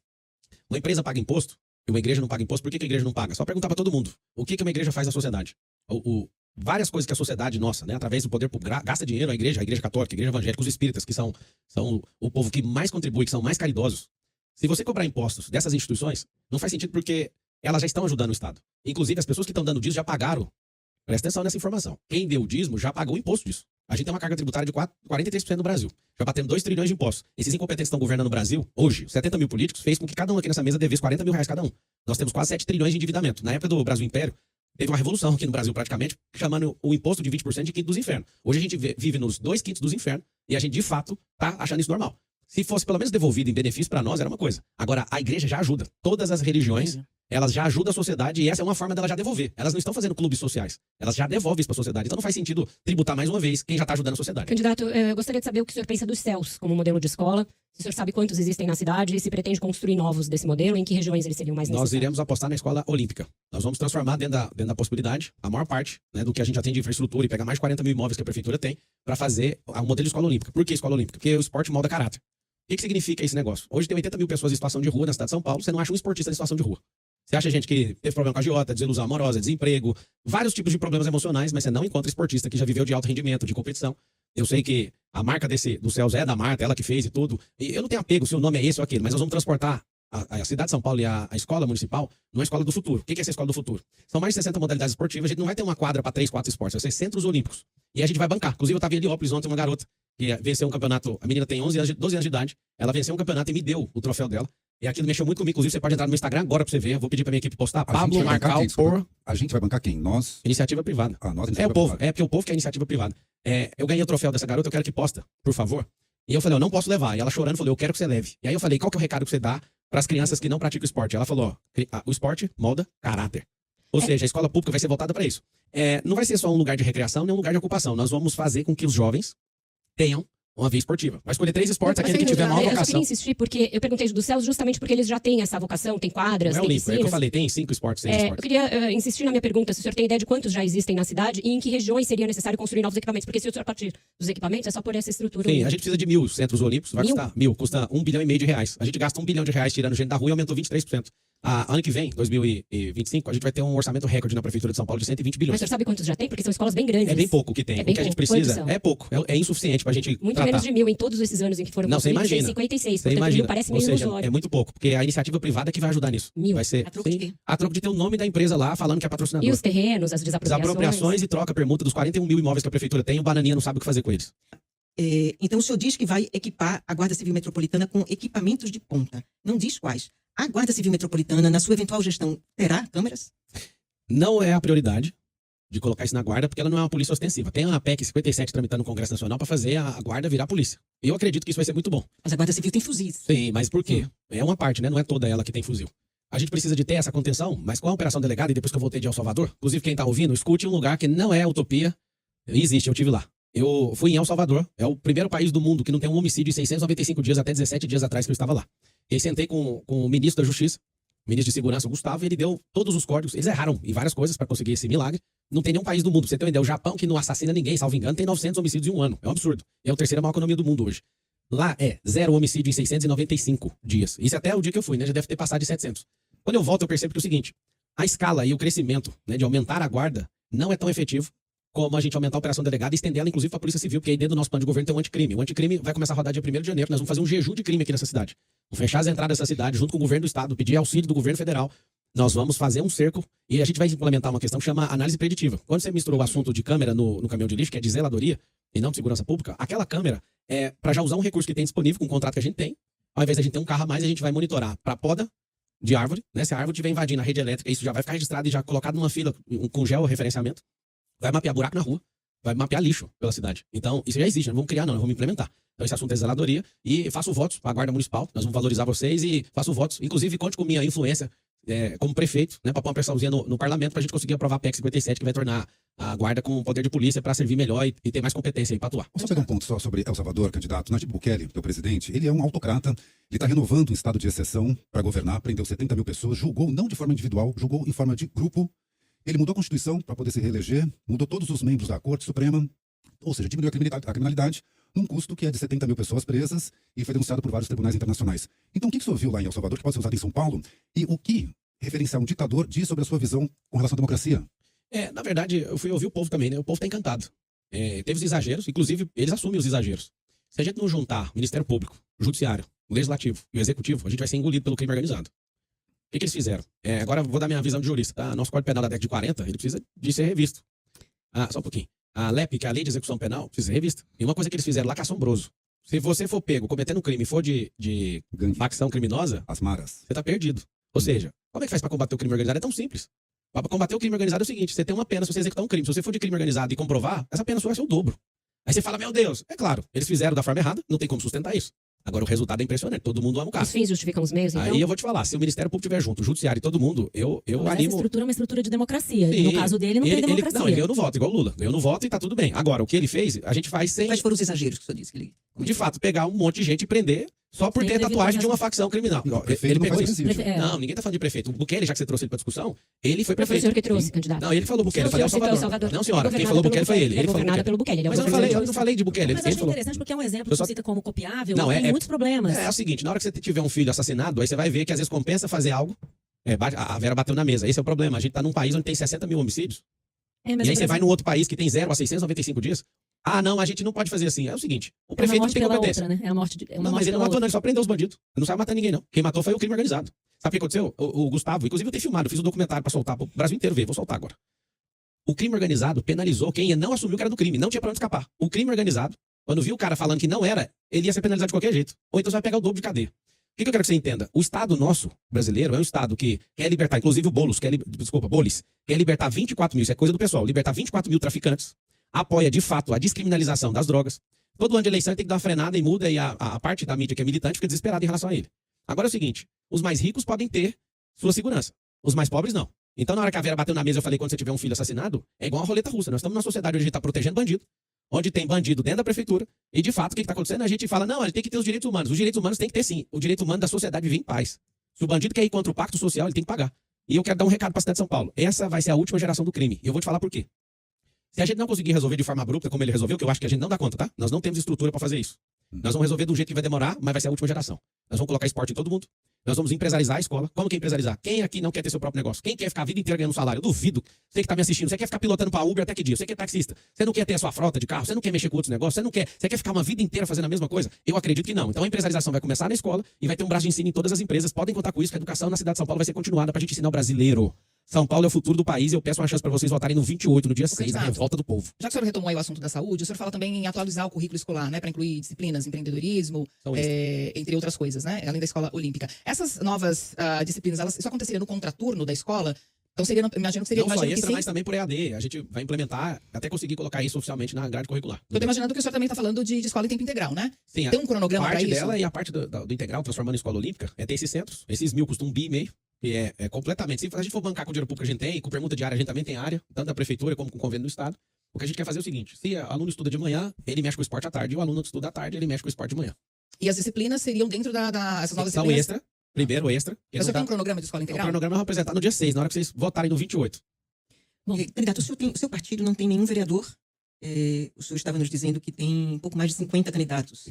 Uma empresa paga imposto e uma igreja não paga imposto. Por que a igreja não paga? Só perguntar pra todo mundo. O que uma igreja faz na sociedade? Várias coisas que a sociedade nossa, né, através do poder público, gasta dinheiro, a igreja católica, a igreja evangélica, os espíritas, que são o povo que mais contribui, que são mais caridosos. Se você cobrar impostos dessas instituições, não faz sentido porque elas já estão ajudando o Estado. Inclusive, as pessoas que estão dando dízimo já pagaram. Presta atenção nessa informação. Quem deu o dízimo já pagou o imposto disso. A gente tem uma carga tributária de 43% no Brasil. Já batemos 2 trilhões de impostos. Esses incompetentes que estão governando o Brasil, hoje, 70 mil políticos, fez com que cada um aqui nessa mesa devesse 40 mil reais cada um. Nós temos quase 7 trilhões de endividamento. Na época do Brasil Império, teve uma revolução aqui no Brasil praticamente, chamando o imposto de 20% de quinto dos infernos. Hoje a gente vive nos 2/5 dos infernos e a gente, de fato, tá achando isso normal. Se fosse pelo menos devolvido em benefício para nós, era uma coisa. Agora, a igreja já ajuda. Todas as religiões, elas já ajudam a sociedade e essa é uma forma dela já devolver. Elas não estão fazendo clubes sociais. Elas já devolvem isso para a sociedade. Então não faz sentido tributar mais uma vez quem já está ajudando a sociedade. Candidato, eu gostaria de saber o que o senhor pensa dos céus como modelo de escola. Se o senhor sabe quantos existem na cidade e se pretende construir novos desse modelo, em que regiões eles seriam mais Nós necessários? iremos apostar na escola olímpica. Nós vamos transformar dentro da possibilidade, a maior parte, né, do que a gente já tem de infraestrutura e pegar mais de 40 mil imóveis que a prefeitura tem para fazer o modelo de escola olímpica. Por que escola olímpica? Porque o esporte molda caráter. O que significa esse negócio? Hoje tem 80 mil pessoas em situação de rua na cidade de São Paulo, você não acha um esportista em situação de rua. Você acha gente que teve problema com a agiota, desilusão amorosa, desemprego, vários tipos de problemas emocionais, mas você não encontra esportista que já viveu de alto rendimento, de competição. Eu sei que a marca do Céus é da Marta, ela que fez e tudo. E eu não tenho apego se o nome é esse ou aquele, mas nós vamos transportar a cidade de São Paulo e a escola municipal numa escola do futuro. O que é essa escola do futuro? São mais de 60 modalidades esportivas, a gente não vai ter uma quadra para 3, 4 esportes, vai ser centros olímpicos. E a gente vai bancar. Inclusive, eu estava em Heliópolis ontem, uma garota que venceu um campeonato, a menina tem 12 anos de idade, ela venceu um campeonato e me deu o troféu dela. E aquilo mexeu muito comigo, inclusive você pode entrar no meu Instagram agora pra você ver, eu vou pedir pra minha equipe postar, A gente Pablo vai bancar Marcal quem? por A gente vai bancar quem? Nós? iniciativa privada. Nós, É iniciativa o povo, privada. é porque o povo quer iniciativa privada. Eu ganhei o troféu dessa garota, eu quero que posta, por favor. E eu falei, eu não posso levar. E ela chorando falou, eu quero que você leve. E aí eu falei, qual que é o recado que você dá para as crianças que não praticam esporte? Ela falou, ó, o esporte molda caráter. Ou seja, a escola pública vai ser voltada para isso. Não vai ser só um lugar de recreação, nem um lugar de ocupação. Nós vamos fazer com que os jovens tenham uma via esportiva. Vai escolher 3 esportes, aquele que tiver maior Eu só vocação. queria insistir, porque eu perguntei dos céus justamente porque eles já têm essa vocação, tem quadras, Não é tem olímpico, é o que eu piscinas. falei, tem 5 esportes, 6 Eu esportes. queria insistir na minha pergunta, se o senhor tem ideia de quantos já existem na cidade e em que regiões seria necessário construir novos equipamentos, porque se o senhor partir dos equipamentos, é só por essa estrutura. Sim, única. a gente precisa de 1.000 centros olímpicos, vai 1.000? custar 1.000, custa R$1,5 bilhão. A gente gasta R$1 bilhão tirando gente da rua e aumentou 23%. Ano que vem, 2025, a gente vai ter um orçamento recorde na Prefeitura de São Paulo de 120 Mas o bilhões. senhor sabe quantos já tem? Porque são escolas bem grandes. É bem pouco o que tem. É O bem que a gente pouco. Quantos precisa são? é pouco, é insuficiente pra gente Muito tratar. menos de 1.000 em todos esses anos em que foram Não, você construídos, tem imagina. 56. Você Portanto, 1.000 imagina. parece Ou meio seja, ilusório. é muito pouco, porque a iniciativa privada que vai ajudar nisso. 1.000. Vai ser A troco de quê? a troco de ter o nome da empresa lá falando que é E patrocinador. os terrenos, as desapropriações. Desapropriações e troca permuta dos 41 mil imóveis que a prefeitura tem, o Bananinha não sabe o que fazer com eles. Então, o senhor diz que vai equipar a Guarda Civil Metropolitana com equipamentos de ponta. Não diz quais. A Guarda Civil Metropolitana, na sua eventual gestão, terá câmeras? Não é a prioridade de colocar isso na guarda, porque ela não é uma polícia ostensiva. Tem a PEC 57 tramitando no Congresso Nacional para fazer a guarda virar polícia. E eu acredito que isso vai ser muito bom. Mas a Guarda Civil tem fuzis. Sim, mas por quê? É uma parte, né? Não é toda ela que tem fuzil. A gente precisa de ter essa contenção, mas com a Operação Delegada, e depois que eu voltei de El Salvador, inclusive quem tá ouvindo, escute um lugar que não é utopia, existe, eu tive lá. Eu fui em El Salvador, é o primeiro país do mundo que não tem um homicídio em 695 dias, até 17 dias atrás que eu estava lá. E aí sentei com o ministro da Justiça, ministro de Segurança, o Gustavo, e ele deu todos os códigos. Eles erraram em várias coisas para conseguir esse milagre. Não tem nenhum país do mundo. Pra você ter uma ideia, o Japão, que não assassina ninguém, salvo engano, tem 900 homicídios em um ano. É um absurdo. É a terceira maior economia do mundo hoje. Lá é 0 homicídio em 695 dias. Isso até o dia que eu fui, né? Já deve ter passado de 700. Quando eu volto, eu percebo que é o seguinte, a escala e o crescimento, né, de aumentar a guarda não é tão efetivo como a gente aumentar a operação delegada e estender ela, inclusive, para a Polícia Civil, porque aí dentro do nosso plano de governo tem um anticrime. O anticrime vai começar a rodar dia 1º de janeiro. Nós vamos fazer um jejum de crime aqui nessa cidade. Vamos fechar as entradas dessa cidade junto com o governo do estado, pedir auxílio do governo federal. Nós vamos fazer um cerco e a gente vai implementar uma questão que chama análise preditiva. Quando você misturou o assunto de câmera no caminhão de lixo, que é de zeladoria e não de segurança pública, aquela câmera é para já usar um recurso que tem disponível com o contrato que a gente tem. Ao invés de a gente ter um carro a mais, a gente vai monitorar para poda de árvore, né? Se a árvore estiver invadindo a rede elétrica, isso já vai ficar registrado e já colocado numa fila com georreferenciamento. Vai mapear buraco na rua, vai mapear lixo pela cidade. Então, isso já existe, não vamos criar não, vamos implementar. Então, esse assunto é zeladoria e faço votos para a Guarda Municipal, nós vamos valorizar vocês e faço votos. Inclusive, conte com minha influência como prefeito, né, para pôr uma pressãozinha no parlamento para a gente conseguir aprovar a PEC 57, que vai tornar a Guarda com poder de polícia para servir melhor e ter mais competência aí para atuar. Vamos pegar um ponto só sobre El Salvador, candidato. Nayib Bukele, teu presidente, ele é um autocrata, ele está renovando um estado de exceção para governar, prendeu 70 mil pessoas, julgou não de forma individual, julgou em forma de grupo. Ele mudou a Constituição para poder se reeleger, mudou todos os membros da Corte Suprema, ou seja, diminuiu a criminalidade num custo que é de 70 mil pessoas presas e foi denunciado por vários tribunais internacionais. Então, o que o senhor viu lá em El Salvador que pode ser usado em São Paulo? E o que referenciar um ditador diz sobre a sua visão com relação à democracia? Na verdade, eu fui ouvir o povo também, né? O povo tá encantado. Teve os exageros, inclusive, eles assumem os exageros. Se a gente não juntar o Ministério Público, o Judiciário, o Legislativo e o Executivo, a gente vai ser engolido pelo crime organizado. O que eles fizeram? Agora eu vou dar minha visão de jurista, tá? Nosso Código Penal da década de 40, ele precisa de ser revisto. Só um pouquinho. A LEP, que é a Lei de Execução Penal, precisa ser revista. E uma coisa que eles fizeram lá que é assombroso. Se você for pego cometendo um crime e for de facção criminosa, As maras. você tá perdido. Ou seja, como é que faz para combater o crime organizado? É tão simples. Para combater o crime organizado é o seguinte, você tem uma pena se você executar um crime. Se você for de crime organizado e comprovar, essa pena sua vai ser o dobro. Aí você fala, meu Deus, é claro, eles fizeram da forma errada, não tem como sustentar isso. Agora o resultado é impressionante, todo mundo ama o Os caso. fins justificam os meios, então? Aí eu vou te falar, se o Ministério Público estiver junto, o Judiciário e todo mundo, eu Mas essa animo... estrutura é uma estrutura de democracia. Sim. No caso dele, não tem democracia. Ele ganhou no voto, igual o Lula. Ganhou no voto e tá tudo bem. Agora, o que ele fez, a gente faz sem, Quais foram os exageros que o senhor disse que ele... de fato, pegar um monte de gente e prender só por Sem ter devido tatuagem de uma processo. facção criminal. O Ele prefeito não pegou faz isso. presídio. Não, ninguém tá falando de prefeito. O Bukele, já que você trouxe ele pra discussão, ele foi Foi o prefeito. senhor que trouxe, candidato. Não, ele falou Bukele, eu O falei El senhor citou El Salvador. Salvador. Não, senhora, É quem governada falou Bukele pelo foi ele. É Ele falou governada Bukele. pelo Bukele. Ele é o Mas eu governador. não falei de Bukele. Mas eu Ele achei falou. interessante porque é um exemplo Eu que só- você cita como copiável. Não, Tem muitos problemas. É o seguinte, na hora que você tiver um filho assassinado, aí você vai ver que às vezes compensa fazer algo. A Vera bateu na mesa. Esse é o problema. A gente tá num país onde tem 60 mil homicídios. Mas E aí o você vai Brasil- num outro país que tem 0 a 695 dias. Não, a gente não pode fazer assim. É o seguinte, o prefeito não morte tem pela competência. outra, né? É a morte de, é uma Não, morte mas ele não pela matou, não, outra. ele só prendeu os bandidos. Ele não sabe matar ninguém, não. Quem matou foi o crime organizado. Sabe o que aconteceu? O Gustavo, inclusive eu tenho filmado, eu fiz um documentário pra soltar pro Brasil inteiro ver, vou soltar agora. O crime organizado penalizou quem não assumiu que era do crime, não tinha pra onde escapar. O crime organizado, quando viu o cara falando que não era, ele ia ser penalizado de qualquer jeito. Ou então você vai pegar o dobro de cadeia. O que eu quero que você entenda? O Estado nosso, brasileiro, é um Estado que quer libertar, inclusive o Bolis, quer libertar 24 mil, isso é coisa do pessoal, libertar 24 mil traficantes, apoia de fato a descriminalização das drogas. Todo ano de eleição ele tem que dar uma frenada e muda, e a parte da mídia que é militante fica desesperada em relação a ele. Agora é o seguinte, os mais ricos podem ter sua segurança, os mais pobres não. Então na hora que a Vera bateu na mesa eu falei, quando você tiver um filho assassinado, é igual uma roleta russa, nós estamos numa sociedade onde a gente está protegendo bandido, onde tem bandido dentro da prefeitura, e de fato o que está acontecendo? A gente fala, não, a gente tem que ter os direitos humanos. Os direitos humanos tem que ter sim, o direito humano da sociedade viver em paz. Se o bandido quer ir contra o pacto social, ele tem que pagar. E eu quero dar um recado para a cidade de São Paulo, essa vai ser a última geração do crime, e eu vou te falar por quê. Se a gente não conseguir resolver de forma abrupta, como ele resolveu, que eu acho que a gente não dá conta, tá? Nós não temos estrutura para fazer isso. Nós vamos resolver de um jeito que vai demorar, mas vai ser a última geração. Nós vamos colocar esporte em todo mundo. Nós vamos empresarizar a escola. Como que é empresarizar? Quem aqui não quer ter seu próprio negócio? Quem quer ficar a vida inteira ganhando salário? Eu duvido. Você que tá me assistindo, você quer ficar pilotando para Uber até que dia? Você que é taxista, você não quer ter a sua frota de carro, você não quer mexer com outros negócios, você quer ficar uma vida inteira fazendo a mesma coisa? Eu acredito que não. Então a empresarização vai começar na escola e vai ter um braço de ensino em todas as empresas. Podem contar com isso, que a educação na cidade de São Paulo vai ser continuada pra gente ensinar o brasileiro. São Paulo é o futuro do país e eu peço uma chance para vocês votarem no 28, no dia 6, na candidato. revolta do povo. Já que o senhor retomou aí o assunto da saúde, o senhor fala também em atualizar o currículo escolar, né? Para incluir disciplinas, empreendedorismo, São entre outras coisas, né? Além da escola olímpica. Essas novas disciplinas, isso aconteceria no contraturno da escola? Então seria, imagino que seria... Não só imagino que extra, sim. mas também por EAD. A gente vai implementar, até conseguir colocar isso oficialmente na grade curricular. Eu tô imaginando que o senhor também está falando de escola em tempo integral, né? Sim, Tem um cronograma a para parte isso? dela e a parte do integral, transformando em escola olímpica, é ter esses centros. Esses 1.000 custam 1,5 bi, que é completamente. Se a gente for bancar com o dinheiro público que a gente tem, com permuta diária a gente também tem área, tanto da prefeitura como com o convênio do estado. O que a gente quer fazer é o seguinte, se o aluno estuda de manhã, ele mexe com o esporte à tarde, e o aluno que estuda à tarde, ele mexe com o esporte de manhã. E as disciplinas seriam dentro essas novas São disciplinas? extra, primeiro extra. que O senhor não tem um dá- cronograma de escola o integral? cronograma vai apresentar no dia 6, na hora que vocês votarem no 28. Bom, candidato, o seu partido não tem nenhum vereador. O senhor estava nos dizendo que tem um pouco mais de 50 candidatos.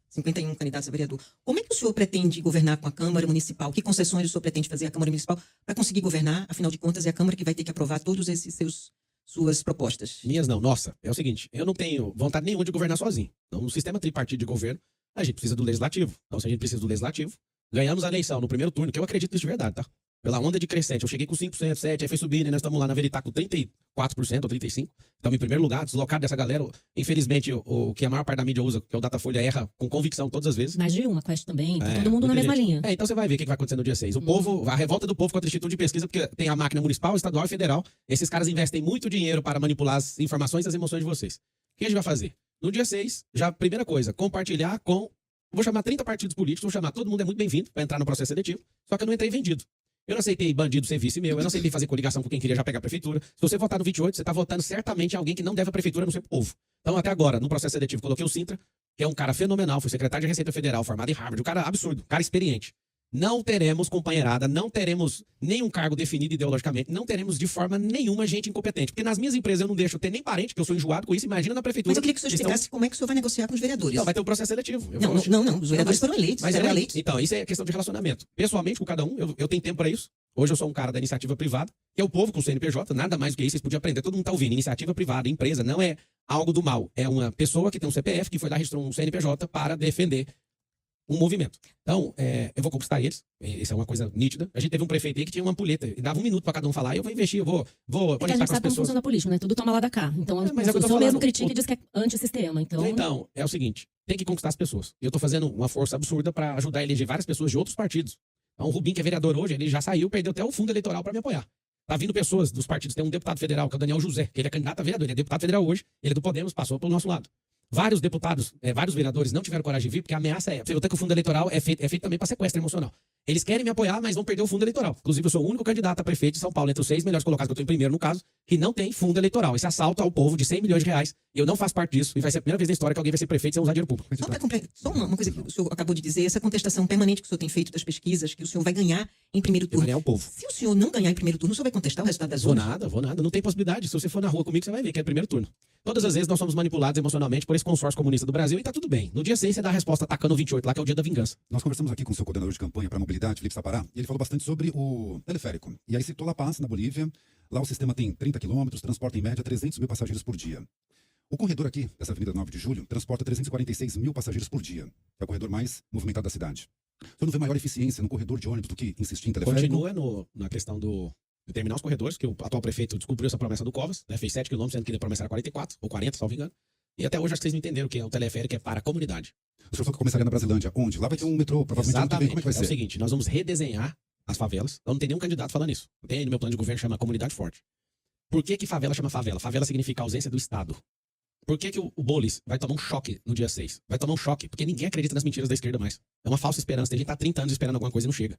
51 candidatos a vereador. Como é que o senhor pretende governar com a Câmara Municipal? Que concessões o senhor pretende fazer à Câmara Municipal para conseguir governar? Afinal de contas, é a Câmara que vai ter que aprovar todos esses seus suas propostas? Minhas não. Nossa, é o seguinte, eu não tenho vontade nenhuma de governar sozinho. Então, no sistema tripartido de governo, a gente precisa do legislativo. Então, se a gente precisa do legislativo, ganhamos a eleição no primeiro turno, que eu acredito nisso de verdade, tá? Pela onda de crescente, eu cheguei com 5%, 7%, aí foi subindo, e nós estamos lá na Veritá com 34% ou 35%. Estamos em primeiro lugar, deslocado dessa galera. Infelizmente, o que a maior parte da mídia usa, que é o Datafolha, erra com convicção todas as vezes. Mais de uma Quest também, tá É, todo mundo na muita mesma gente. linha. Então você vai ver o que vai acontecer no dia 6. O povo, a revolta do povo contra o Instituto de Pesquisa, porque tem a máquina municipal, estadual e federal. Esses caras investem muito dinheiro para manipular as informações e as emoções de vocês. O que a gente vai fazer? No dia 6, já primeira coisa, compartilhar com... Vou chamar 30 partidos políticos, vou chamar todo mundo, é muito bem-vindo para entrar no processo seletivo, só que eu não entrei vendido. Eu não aceitei bandido ser vice meu, eu não aceitei fazer coligação com quem queria já pegar a prefeitura. Se você votar no 28, você está votando certamente em alguém que não deve a prefeitura no seu povo. Então, até agora, no processo seletivo, coloquei o Sintra, que é um cara fenomenal, foi secretário de Receita Federal, formado em Harvard, um cara absurdo, um cara experiente. Não teremos companheirada, não teremos nenhum cargo definido ideologicamente, não teremos de forma nenhuma gente incompetente. Porque nas minhas empresas eu não deixo ter nem parente, que eu sou enjoado com isso, imagina na prefeitura. Mas eu queria que o senhor explicasse como é que o senhor vai negociar com os vereadores. Não, vai ter um processo seletivo. Não, os vereadores foram eleitos, Mas eram é, eleitos. então, isso é questão de relacionamento. Pessoalmente, com cada um, eu tenho tempo para isso. Hoje eu sou um cara da iniciativa privada, que é o povo com o CNPJ, nada mais do que isso, vocês podiam aprender. Todo mundo tá ouvindo. Iniciativa privada, empresa, não é algo do mal. É uma pessoa que tem um CPF, que foi lá registrou um CNPJ para defender um movimento. Então, eu vou conquistar eles. Isso é uma coisa nítida. A gente teve um prefeito aí que tinha uma ampulheta e dava 1 minuto para cada um falar. Eu vou investir, eu vou É que a conectar gente com as sabe como pessoas. funciona a política, né? Tudo toma lá da cá. Então, Mas é o que eu o tô senhor falando. mesmo critica e diz que é antissistema. Então, é o seguinte, tem que conquistar as pessoas. Eu tô fazendo uma força absurda para ajudar a eleger várias pessoas de outros partidos. Então, o Rubim, que é vereador hoje, ele já saiu, perdeu até o fundo eleitoral para me apoiar. Tá vindo pessoas dos partidos. Tem um deputado federal, que é o Daniel José, que ele é candidato a vereador. Ele é deputado federal hoje, ele é do Podemos, passou pelo nosso lado. Vários deputados, vários vereadores não tiveram coragem de vir, porque a ameaça eu tenho que o fundo eleitoral é feito também para sequestro emocional. Eles querem me apoiar, mas vão perder o fundo eleitoral. Inclusive, eu sou o único candidato a prefeito de São Paulo, entre os 6 melhores colocados, que eu estou em primeiro no caso, que não tem fundo eleitoral. Esse assalto ao povo de 100 milhões de reais, eu não faço parte disso, e vai ser a primeira vez na história que alguém vai ser prefeito sem usar dinheiro público. Só uma coisa que o senhor acabou de dizer, essa contestação permanente que o senhor tem feito das pesquisas, que o senhor vai ganhar em primeiro Eu vou turno. ganhar o povo. Se o senhor não ganhar em primeiro turno, o senhor vai contestar o resultado das urnas? Vou nada, não tem possibilidade. Se você for na rua comigo, você vai ver que é primeiro turno. Todas as vezes nós somos manipulados emocionalmente por esse consórcio comunista do Brasil e tá tudo bem. No dia 6 você dá a resposta atacando o 28 lá, que é o dia da vingança. Nós conversamos aqui com o seu coordenador de campanha para a mobilidade, Felipe Sapará, e ele falou bastante sobre o teleférico. E aí citou La Paz, na Bolívia. Lá o sistema tem 30 quilômetros, transporta em média 300 mil passageiros por dia. O corredor aqui, dessa Avenida 9 de Julho, transporta 346 mil passageiros por dia. É o corredor mais movimentado da cidade. O senhor não vê maior eficiência no corredor de ônibus do que insistir em teleférico? Continua na questão de terminar os corredores, que o atual prefeito descobriu essa promessa do Covas, né, fez 7 quilômetros, sendo que a promessa era 44 ou 40, salvo engano. E até hoje acho que vocês não entenderam que o teleférico é para a comunidade. O senhor falou que começaria na Brasilândia. Onde? Lá vai ter um metrô, provavelmente ano que vem. Como é que vai É ser? o seguinte, nós vamos redesenhar as favelas. Então não tem nenhum candidato falando isso. Tem aí no meu plano de governo, chama Comunidade Forte. Por que favela chama favela? Favela significa ausência do Estado. Por que o Boulos vai tomar um choque no dia 6? Vai tomar um choque, porque ninguém acredita nas mentiras da esquerda mais. É uma falsa esperança. Tem gente que tá 30 anos esperando alguma coisa e não chega.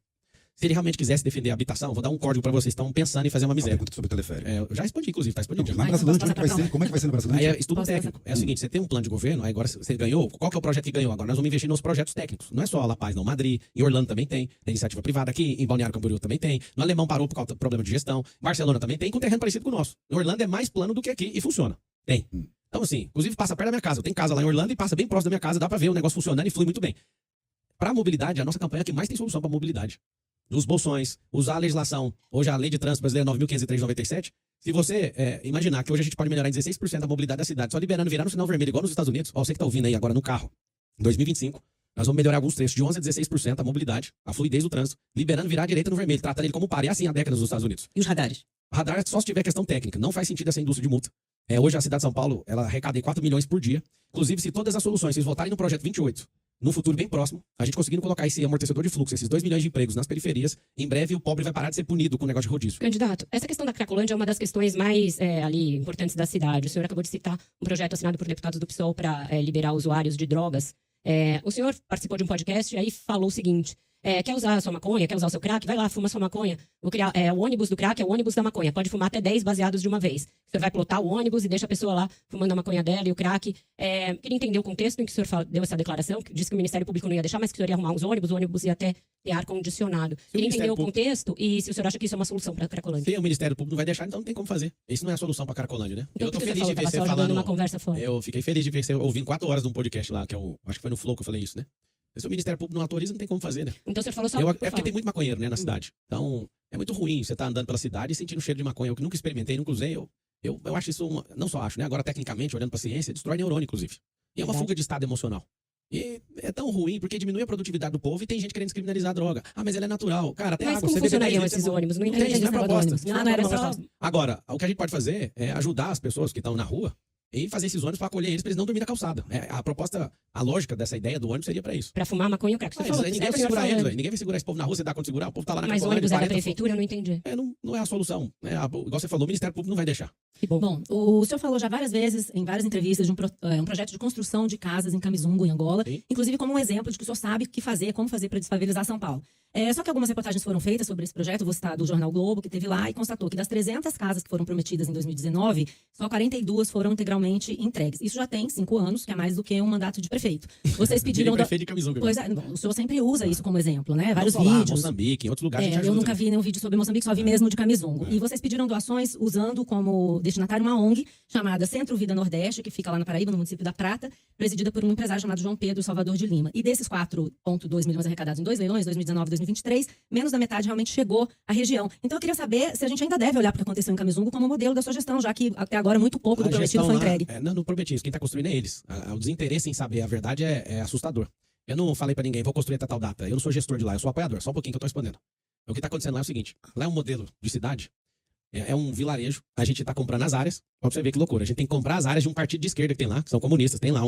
Se ele realmente quisesse defender a habitação, vou dar um código para vocês que estão pensando em fazer uma Uma miséria. pergunta sobre o teleférico. Eu já respondi, inclusive, tá respondido. já. Na Brasilândia, como é que vai ser? Como é que vai ser na Aí Brasilândia? é estudo Posso técnico. É o seguinte, você tem um plano de governo, aí agora você ganhou. Qual que é o projeto que ganhou? Agora nós vamos investir nos projetos técnicos. Não é só a La Paz, não. Madrid, em Orlando também tem iniciativa privada aqui, em Balneário Camboriú também tem. No Alemão parou por causa do problema de gestão. Barcelona também tem, com terreno parecido com o nosso. Em Orlando é mais plano do que aqui e funciona. Tem. Então assim, inclusive passa perto da minha casa. Eu tenho casa lá em Orlando e passa bem próximo da minha casa, dá pra ver o negócio funcionando e flui muito bem. Pra mobilidade, a nossa campanha é a que mais tem solução pra mobilidade. Os bolsões, usar a legislação, hoje a lei de trânsito brasileira 9.503 de 97, se você imaginar que hoje a gente pode melhorar em 16% a mobilidade da cidade, só liberando virar no sinal vermelho, igual nos Estados Unidos, ó, você que tá ouvindo aí agora no carro, em 2025, nós vamos melhorar alguns trechos de 11% a 16% a mobilidade, a fluidez do trânsito, par virar à direita no vermelho, tratando ele como par, e assim há décadas nos Estados Unidos. E os radares? Radar só se tiver questão técnica, não faz sentido essa indústria de multa. Hoje a cidade de São Paulo, ela arrecada 4 milhões por dia, inclusive se todas as soluções, vocês votarem no projeto 28, no futuro bem próximo, a gente conseguindo colocar esse amortecedor de fluxo, esses 2 milhões de empregos nas periferias, em breve o pobre vai parar de ser punido com o negócio de rodízio. Candidato, essa questão da Cracolândia é uma das questões mais ali importantes da cidade. O senhor acabou de citar um projeto assinado por deputados do PSOL para liberar usuários de drogas. O senhor participou de um podcast e aí falou o seguinte: quer usar a sua maconha, quer usar o seu crack? Vai lá, fuma a sua maconha. Vou criar, o ônibus do crack é o ônibus da maconha. Pode fumar até 10 baseados de uma vez. O senhor vai plotar o ônibus e deixa a pessoa lá fumando a maconha dela e o crack. Queria entender o contexto em que o senhor deu essa declaração, que disse que o Ministério Público não ia deixar, mas que o senhor ia arrumar uns ônibus, o ônibus ia até ter ar-condicionado. Queria entender o contexto e se o senhor acha que isso é uma solução para a Cracolândia. Se o Ministério Público não vai deixar, então não tem como fazer. Isso não é a solução para Cracolândia, né? Então, Eu tô por que feliz de ver tava você só jogando falando. uma conversa fora? Eu fiquei feliz de ver você ouvindo 4 horas de um podcast lá, que acho que foi no Flow que eu falei isso, né? Se o Ministério Público não autoriza, não tem como fazer, né? Então o senhor falou só É porque tem muito maconheiro, né, na cidade. Então, é muito ruim você tá andando pela cidade e sentindo cheiro de maconha. Eu que nunca experimentei, nunca usei. Eu acho isso, não só acho, né? Agora, tecnicamente, olhando pra ciência, destrói neurônio, inclusive. E é uma Verdade. fuga de estado emocional. E é tão ruim porque diminui a produtividade do povo e tem gente querendo descriminalizar a droga. Ah, mas ela é natural. Cara, até Mas água, como você bebe 10 funcionariam litros, esses você morre. ônibus? Não Não entendi tem, isso esse não é negócio do proposta. ônibus. Ah, não era só... Agora, o que a gente pode fazer é ajudar as pessoas que estão na rua e fazer esses ônibus para acolher eles, para eles não dormirem na calçada. A proposta, a lógica dessa ideia do ônibus seria para isso. Pra fumar maconha e o crack. Você Mas falou, ninguém é o vai senhor segurar eles, falando. velho. Ninguém vai segurar esse povo na rua, você dá quando segurar, o povo tá lá na Mas o Cracolândia, ônibus é da 40 prefeitura? Eu não entendi. não é a solução. Igual você falou, o Ministério Público não vai deixar. Que bom. Bom, o senhor falou já várias vezes, em várias entrevistas, de um projeto de construção de casas em Camizungo, em Angola, Sim. inclusive como um exemplo de que o senhor sabe o que fazer, como fazer para desfavelizar São Paulo. Só que algumas reportagens foram feitas sobre esse projeto, vou citar do Jornal Globo, que teve lá e constatou que das 300 casas que foram prometidas em 2019, só 42 foram integralmente entregues. Isso já tem 5 anos, que é mais do que um mandato de prefeito. Vocês pediram... Prefeito de Camizunga. Pois é, bom, o senhor sempre usa isso como exemplo, né? Vários Não só lá, vídeos. Moçambique, em outros lugares a gente Eu ajuda nunca também. vi nenhum vídeo sobre Moçambique, só vi mesmo de Camizungo. E vocês pediram doações usando como destinatário uma ONG chamada Centro Vida Nordeste, que fica lá na Paraíba, no município da Prata, presidida por um empresário chamado João Pedro Salvador de Lima. E desses 4,2 milhões arrecadados em 2 leilões, 2019 e 2023, menos da metade realmente chegou à região. Então eu queria saber se a gente ainda deve olhar para o que aconteceu em Camizungo como modelo da sua gestão, já que até agora muito pouco do A prometido gestão foi lá- entregue. Não prometi isso. Quem está construindo é eles. O desinteresse em saber a verdade é assustador. Eu não falei para ninguém, vou construir até tal data. Eu não sou gestor de lá, eu sou apoiador. Só um pouquinho que eu estou respondendo. O que está acontecendo lá é o seguinte: lá é um modelo de cidade, é um vilarejo. A gente está comprando as áreas. Pra você ver que loucura. A gente tem que comprar as áreas de um partido de esquerda que tem lá, que são comunistas. Tem lá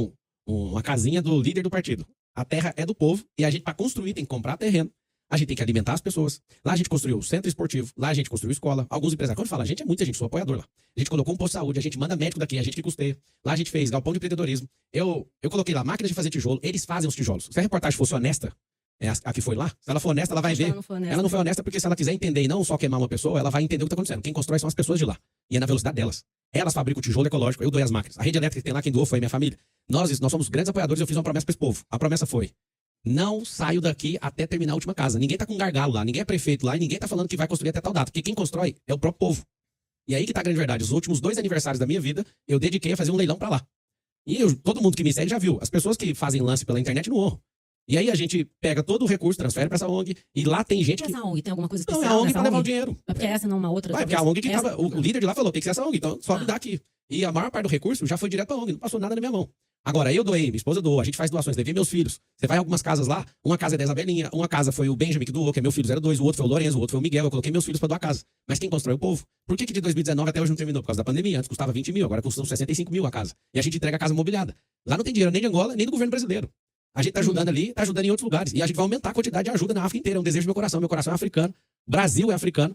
uma casinha do líder do partido. A terra é do povo e a gente, para construir, tem que comprar terreno. A gente tem que alimentar as pessoas. Lá a gente construiu centro esportivo, lá a gente construiu escola. Alguns empresários, quando fala a gente, é muita gente, sou apoiador lá. A gente colocou um posto de saúde, a gente manda médico daqui, a gente que custeia. Lá a gente fez galpão de empreendedorismo. Eu coloquei lá máquinas de fazer tijolo, eles fazem os tijolos. Se a reportagem fosse honesta, a que foi lá, se ela for honesta, ela vai Acho que ver. ela não foi honesta. Ela não foi honesta porque se ela quiser entender e não só queimar uma pessoa, ela vai entender o que está acontecendo. Quem constrói são as pessoas de lá. E é na velocidade delas. Elas fabricam o tijolo ecológico, eu doei as máquinas. A rede elétrica que tem lá, quem doou foi a minha família. Nós somos grandes apoiadores, eu fiz uma promessa para esse povo. A promessa foi: não saio daqui até terminar a última casa. Ninguém tá com gargalo lá, ninguém é prefeito lá, e ninguém tá falando que vai construir até tal data. Porque quem constrói é o próprio povo. E aí que tá a grande verdade. Os últimos 2 aniversários da minha vida, eu dediquei a fazer um leilão para lá. E todo mundo que me segue já viu. As pessoas que fazem lance pela internet não honram. E aí a gente pega todo o recurso, transfere para essa ONG, e lá tem gente E que... essa ONG tem alguma coisa Não, especial é a ONG nessa para levar o dinheiro. É porque essa não é uma outra? Vai, porque a talvez ONG que essa- tava... O líder de lá falou, tem que ser essa ONG, então só me dá aqui. E a maior parte do recurso já foi direto pra ONG, não passou nada na minha mão. Agora, eu doei, minha esposa doou, a gente faz doações, levei meus filhos. Você vai em algumas casas lá, uma casa é da Isabelinha, uma casa foi o Benjamin que doou, que é meu filho 02, o outro foi o Lorenzo, o outro foi o Miguel, eu coloquei meus filhos pra doar a casa. Mas quem constrói é o povo. Por que de 2019 até hoje não terminou? Por causa da pandemia. Antes custava 20 mil, agora custa 65 mil a casa. E a gente entrega a casa mobiliada. Lá não tem dinheiro nem de Angola, nem do governo brasileiro. A gente tá ajudando ali, tá ajudando em outros lugares. E a gente vai aumentar a quantidade de ajuda na África inteira. É um desejo do meu coração. Meu coração é africano. Brasil é africano.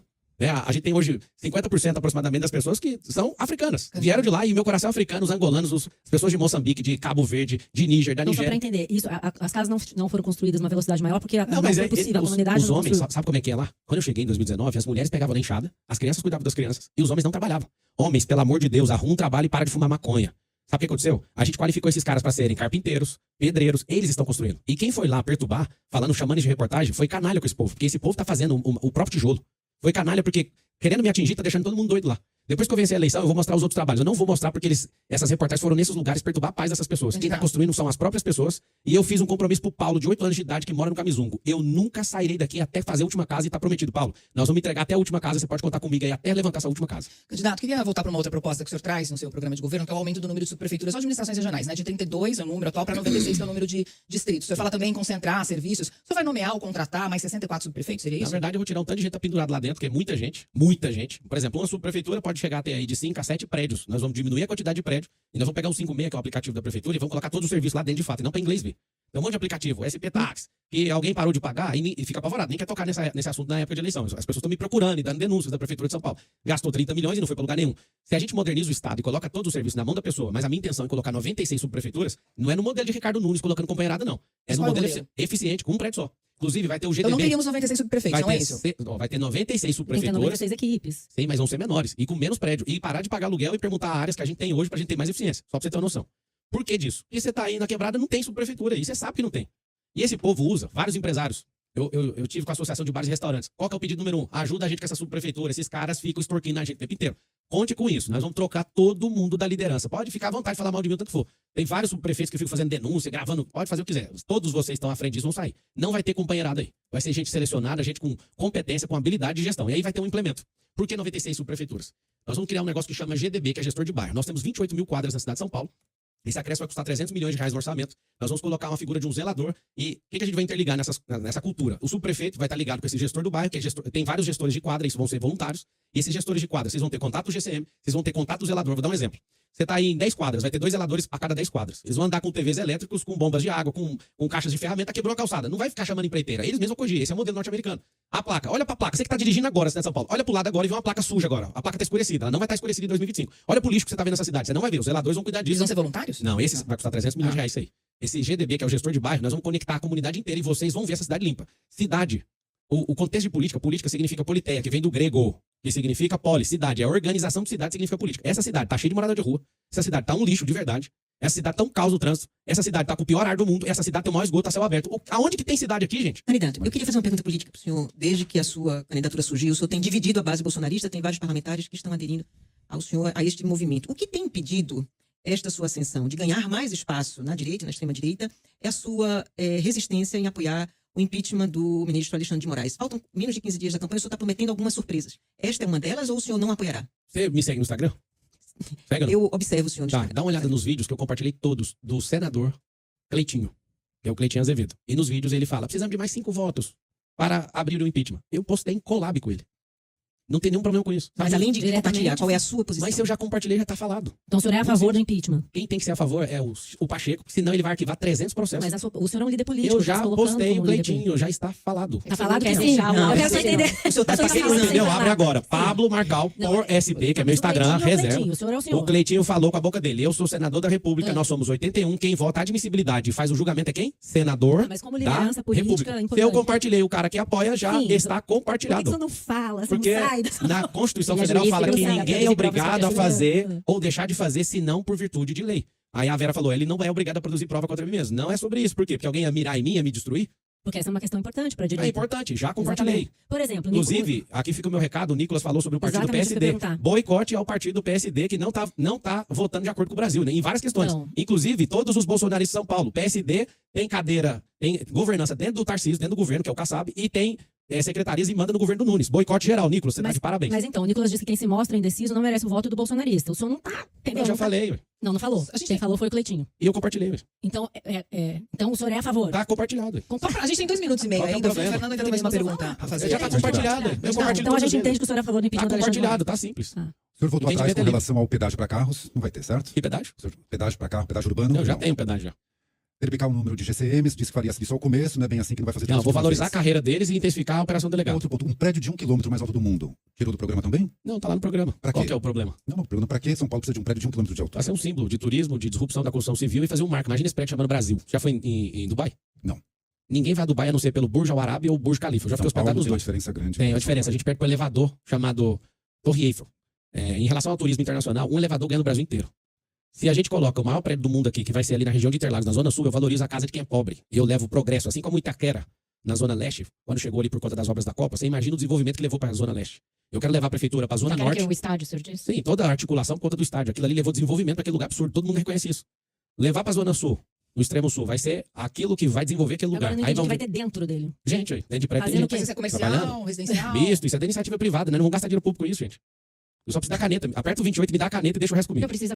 A gente tem hoje 50% aproximadamente das pessoas que são africanas. Vieram de lá e meu coração é africano, os angolanos, as pessoas de Moçambique, de Cabo Verde, de Níger, da Então, só para Nigéria. entender, isso, as casas não foram construídas numa velocidade maior porque Não, mas foi possível, a comunidade os não homens, construiu. sabe como é que é lá? Quando eu cheguei em 2019, as mulheres pegavam na enxada, as crianças cuidavam das crianças e os homens não trabalhavam. Homens, pelo amor de Deus, arruma um trabalho e para de fumar maconha. Sabe o que aconteceu? A gente qualificou esses caras para serem carpinteiros, pedreiros, eles estão construindo. E quem foi lá perturbar, chamando de reportagem, foi canalha com esse povo, porque esse povo tá fazendo o próprio tijolo. Foi canalha porque, querendo me atingir, tá deixando todo mundo doido lá. Depois que eu vencer a eleição, eu vou mostrar os outros trabalhos. Eu não vou mostrar porque essas reportagens foram nesses lugares perturbar a paz dessas pessoas. Quem tá construindo são as próprias pessoas. E eu fiz um compromisso pro Paulo, de 8 anos de idade, que mora no Camizungo. Eu nunca sairei daqui até fazer a última casa e tá prometido, Paulo. Nós vamos entregar até a última casa, você pode contar comigo aí até levantar essa última casa. Candidato, queria voltar para uma outra proposta que o senhor traz no seu programa de governo, que é o aumento do número de subprefeituras ou administrações regionais, né? De 32 é o número atual para 96, que é o número de distritos. O senhor fala também em concentrar serviços. O senhor vai nomear ou contratar mais 64 subprefeitos? Seria Na isso? verdade, eu vou tirar um tanto de gente que tá pendurado lá dentro, que é muita gente. Muita gente. Por exemplo, uma subprefeitura pode chegar até aí de 5 a 7 prédios. Nós vamos diminuir a quantidade de prédios. E nós vamos pegar o 56, que é o aplicativo da prefeitura, e vamos colocar todos os serviços lá dentro de fato, e não para inglês ver. Tem um monte de aplicativo, SP Tax, que alguém parou de pagar e fica apavorado. Nem quer tocar nesse assunto na época de eleição. As pessoas estão me procurando e dando denúncias da Prefeitura de São Paulo. Gastou 30 milhões e não foi para lugar nenhum. Se a gente moderniza o Estado e coloca todos os serviços na mão da pessoa, mas a minha intenção é colocar 96 subprefeituras, não é no modelo de Ricardo Nunes colocando companheirada, não. É no Qual é o modelo modelo? eficiente, com um prédio só. Inclusive, vai ter o GDB. Então não teríamos 96 subprefeitos, vai não é ter, isso? vai ter 96 Tem que ter subprefeituras. 96 equipes. Sim, mas vão ser menores. E com menos prédio. E parar de pagar aluguel e perguntar áreas que a gente tem hoje pra gente ter mais eficiência. Só pra você ter uma noção. Por que disso? Porque você tá aí na quebrada, não tem subprefeitura. E você sabe que não tem. E esse povo usa, vários empresários Eu tive com a Associação de Bares e Restaurantes. Qual que é o pedido número 1? Ajuda a gente com essa subprefeitura. Esses caras ficam extorquindo a gente o tempo inteiro. Conte com isso. Nós vamos trocar todo mundo da liderança. Pode ficar à vontade de falar mal de mim o tanto que for. Tem vários subprefeitos que ficam fazendo denúncia, gravando. Pode fazer o que quiser. Todos vocês estão à frente disso, vão sair. Não vai ter companheirado aí. Vai ser gente selecionada, gente com competência, com habilidade de gestão. E aí vai ter um implemento. Por que 96 subprefeituras? Nós vamos criar um negócio que chama GDB, que é gestor de bairro. Nós temos 28 mil quadras na cidade de São Paulo. Esse acréscimo vai custar 300 milhões de reais no orçamento. Nós vamos colocar uma figura de um zelador. E o que a gente vai interligar nessa cultura? O subprefeito vai estar ligado com esse gestor do bairro, que é tem vários gestores de quadra, isso vão ser voluntários. E esses gestores de quadra, vocês vão ter contato do GCM, vocês vão ter contato do zelador. Vou dar um exemplo. Você está aí em 10 quadras, vai ter 2 zeladores a cada 10 quadras. Eles vão andar com TVs elétricos, com bombas de água, com caixas de ferramenta, quebrou a calçada. Não vai ficar chamando empreiteira. Eles mesmos vão corrigir. Esse é o modelo norte-americano. A placa, olha pra placa. Você que está dirigindo agora, cidade de São Paulo. Olha pro lado agora e vê uma placa suja agora. A placa está escurecida. Ela não vai estar escurecida em 2025. Olha pro lixo que você está vendo nessa cidade. Você não vai ver. Os zeladores vão cuidar Eles disso. vão ser voluntários? Não, esse vai custar 300 milhões de reais isso aí. Esse GDB, que é o gestor de bairro, nós vamos conectar a comunidade inteira e vocês vão ver essa cidade limpa. Cidade. O contexto de política significa politeia, que vem do grego, que significa polis, cidade. A organização de cidade significa política. Essa cidade tá cheia de morador de rua. Essa cidade tá um lixo de verdade. Essa cidade tá um caos no trânsito. Essa cidade tá com o pior ar do mundo. Essa cidade tem o maior esgoto a céu aberto. Aonde que tem cidade aqui, gente? Candidato, eu queria fazer uma pergunta política para o senhor. Desde que a sua candidatura surgiu, o senhor tem dividido a base bolsonarista, tem vários parlamentares que estão aderindo ao senhor, a este movimento. O que tem impedido esta sua ascensão de ganhar mais espaço na direita e na extrema-direita é a sua resistência em apoiar o impeachment do ministro Alexandre de Moraes. Faltam menos de 15 dias da campanha, o senhor está prometendo algumas surpresas. Esta é uma delas ou o senhor não apoiará? Você me segue no Instagram? Segue ou não? Eu observo o senhor. Tá, dá uma olhada nos vídeos que eu compartilhei todos do senador Cleitinho, que é o Cleitinho Azevedo. E nos vídeos ele fala, precisamos de mais 5 votos para abrir o impeachment. Eu postei em collab com ele. Não tem nenhum problema com isso. Mas além de Diretamente. compartilhar, qual é a sua posição? Mas se eu já compartilhei, já tá falado. Então o senhor é a favor do impeachment. Quem tem que ser a favor é o Pacheco, senão ele vai arquivar 300 processos. Mas o senhor é um líder político. Eu está já se colocando postei como o líder Cleitinho, já está falado. Tá falado que Quer sim. deixar Não, Eu quero só não. entender. O senhor está Mas Pra tá quem não falando entendeu, sem abre falar. agora. Pablo Marcal por SB, que é meu Mas o Instagram, Cleitinho é o reserva. Cleitinho, o senhor é o senhor. O Cleitinho falou com a boca dele. Eu sou senador da República, nós somos 81. Quem vota a admissibilidade e faz o julgamento é quem? Senador Mas como da liderança política República. é Se eu importante. compartilhei, o cara que apoia já Sim, está Por que que compartilhado. você não fala? Você Porque não sai dessa... na Constituição Ele é Federal juiz, fala ele que não sabe, ninguém é produzir obrigado a provas fazer ou deixar de fazer senão por virtude de lei. Aí a Vera falou, ele não é obrigado a produzir prova contra mim mesmo. Não é sobre isso. Por quê? Porque alguém ia mirar em mim, ia me destruir? Porque essa é uma questão importante para a direita. É importante, já compartilhei. Exatamente. Por exemplo, Inclusive, aqui fica o meu recado, o Nicolas falou sobre o partido Exatamente, eu ia PSD. perguntar. Boicote ao partido PSD que não tá votando de acordo com o Brasil, né? Em várias questões. Não. Inclusive, todos os bolsonaristas de São Paulo. PSD tem cadeira, tem governança dentro do Tarcísio, dentro do governo, que é o Kassab, e tem secretarias e manda no governo do Nunes. Boicote geral, Nicolas, você tá de parabéns. Mas então, o Nicolas disse que quem se mostra indeciso não merece o voto do bolsonarista. O senhor não tá, entendeu? Eu já Não tá- falei, ué. Não falou. Quem falou foi o Cleitinho. E eu compartilhei, ué. Então, então o senhor é a favor. Tá compartilhado, ué. A gente tem 2 minutos e meio Qual que é o ainda. O problema? Fernando ainda tem mais uma pergunta a fazer. Já tá compartilhado, ué. Eu Então, compartilho então a todos gente os entende dias. que o senhor é a favor do Tá impeachment do Alexandre de compartilhado, Moraes. tá simples. O senhor voltou Entendi atrás com ali. relação ao pedágio para carros, não vai ter, certo? Que pedágio? O senhor- Pedágio para carro, pedágio urbano? Eu já não. tenho pedágio já. Triplicar o número de GCMs, disse que faria isso só o começo, não é bem assim que não vai fazer Não, tudo vou de uma valorizar a vez. carreira deles e intensificar a operação delegado. Outro ponto, um prédio de 1 quilômetro mais alto do mundo. Tirou do programa também? Não, tá lá no programa. Pra Qual quê? que é o problema? Não, pergunta pra quê São Paulo precisa de um prédio de 1 quilômetro de Vai altura? ser um símbolo de turismo, de disrupção da construção civil e fazer um marco. Imagina esse prédio chamando Brasil. Já foi em Dubai? Não. Ninguém vai a Dubai a não ser pelo Burj Al Arab ou Burj Khalifa. Eu já fui São hospedado Paulo nos tem uma dois. diferença grande. Tem uma diferença. A gente perde para um elevador chamado Torre Eiffel. Em relação ao turismo internacional, um elevador ganha no Brasil inteiro. Se a gente coloca o maior prédio do mundo aqui, que vai ser ali na região de Interlagos, na Zona Sul, eu valorizo a casa de quem é pobre. Eu levo o progresso, assim como Itaquera, na Zona Leste, quando chegou ali por conta das obras da Copa, você imagina o desenvolvimento que levou para a Zona Leste. Eu quero levar a prefeitura para a Zona Itaquera, que Norte. é o estádio, o senhor disse? Sim, toda a articulação por conta do estádio. Aquilo ali levou desenvolvimento para aquele lugar absurdo. Todo mundo reconhece isso. Levar para a Zona Sul, no extremo sul, vai ser aquilo que vai desenvolver aquele lugar. Agora não Aí entendi o vão que vai ter dentro dele. gente, aí, dentro de prédio tem Fazendo gente. o quê? Precisa ser comercial, Trabalhando? residencial. Isso é da iniciativa privada, né? Não vão gastar dinheiro público com isso, gente. Eu só preciso da caneta. Aperta o 28, me dá a caneta e deixa o resto comigo. Eu preciso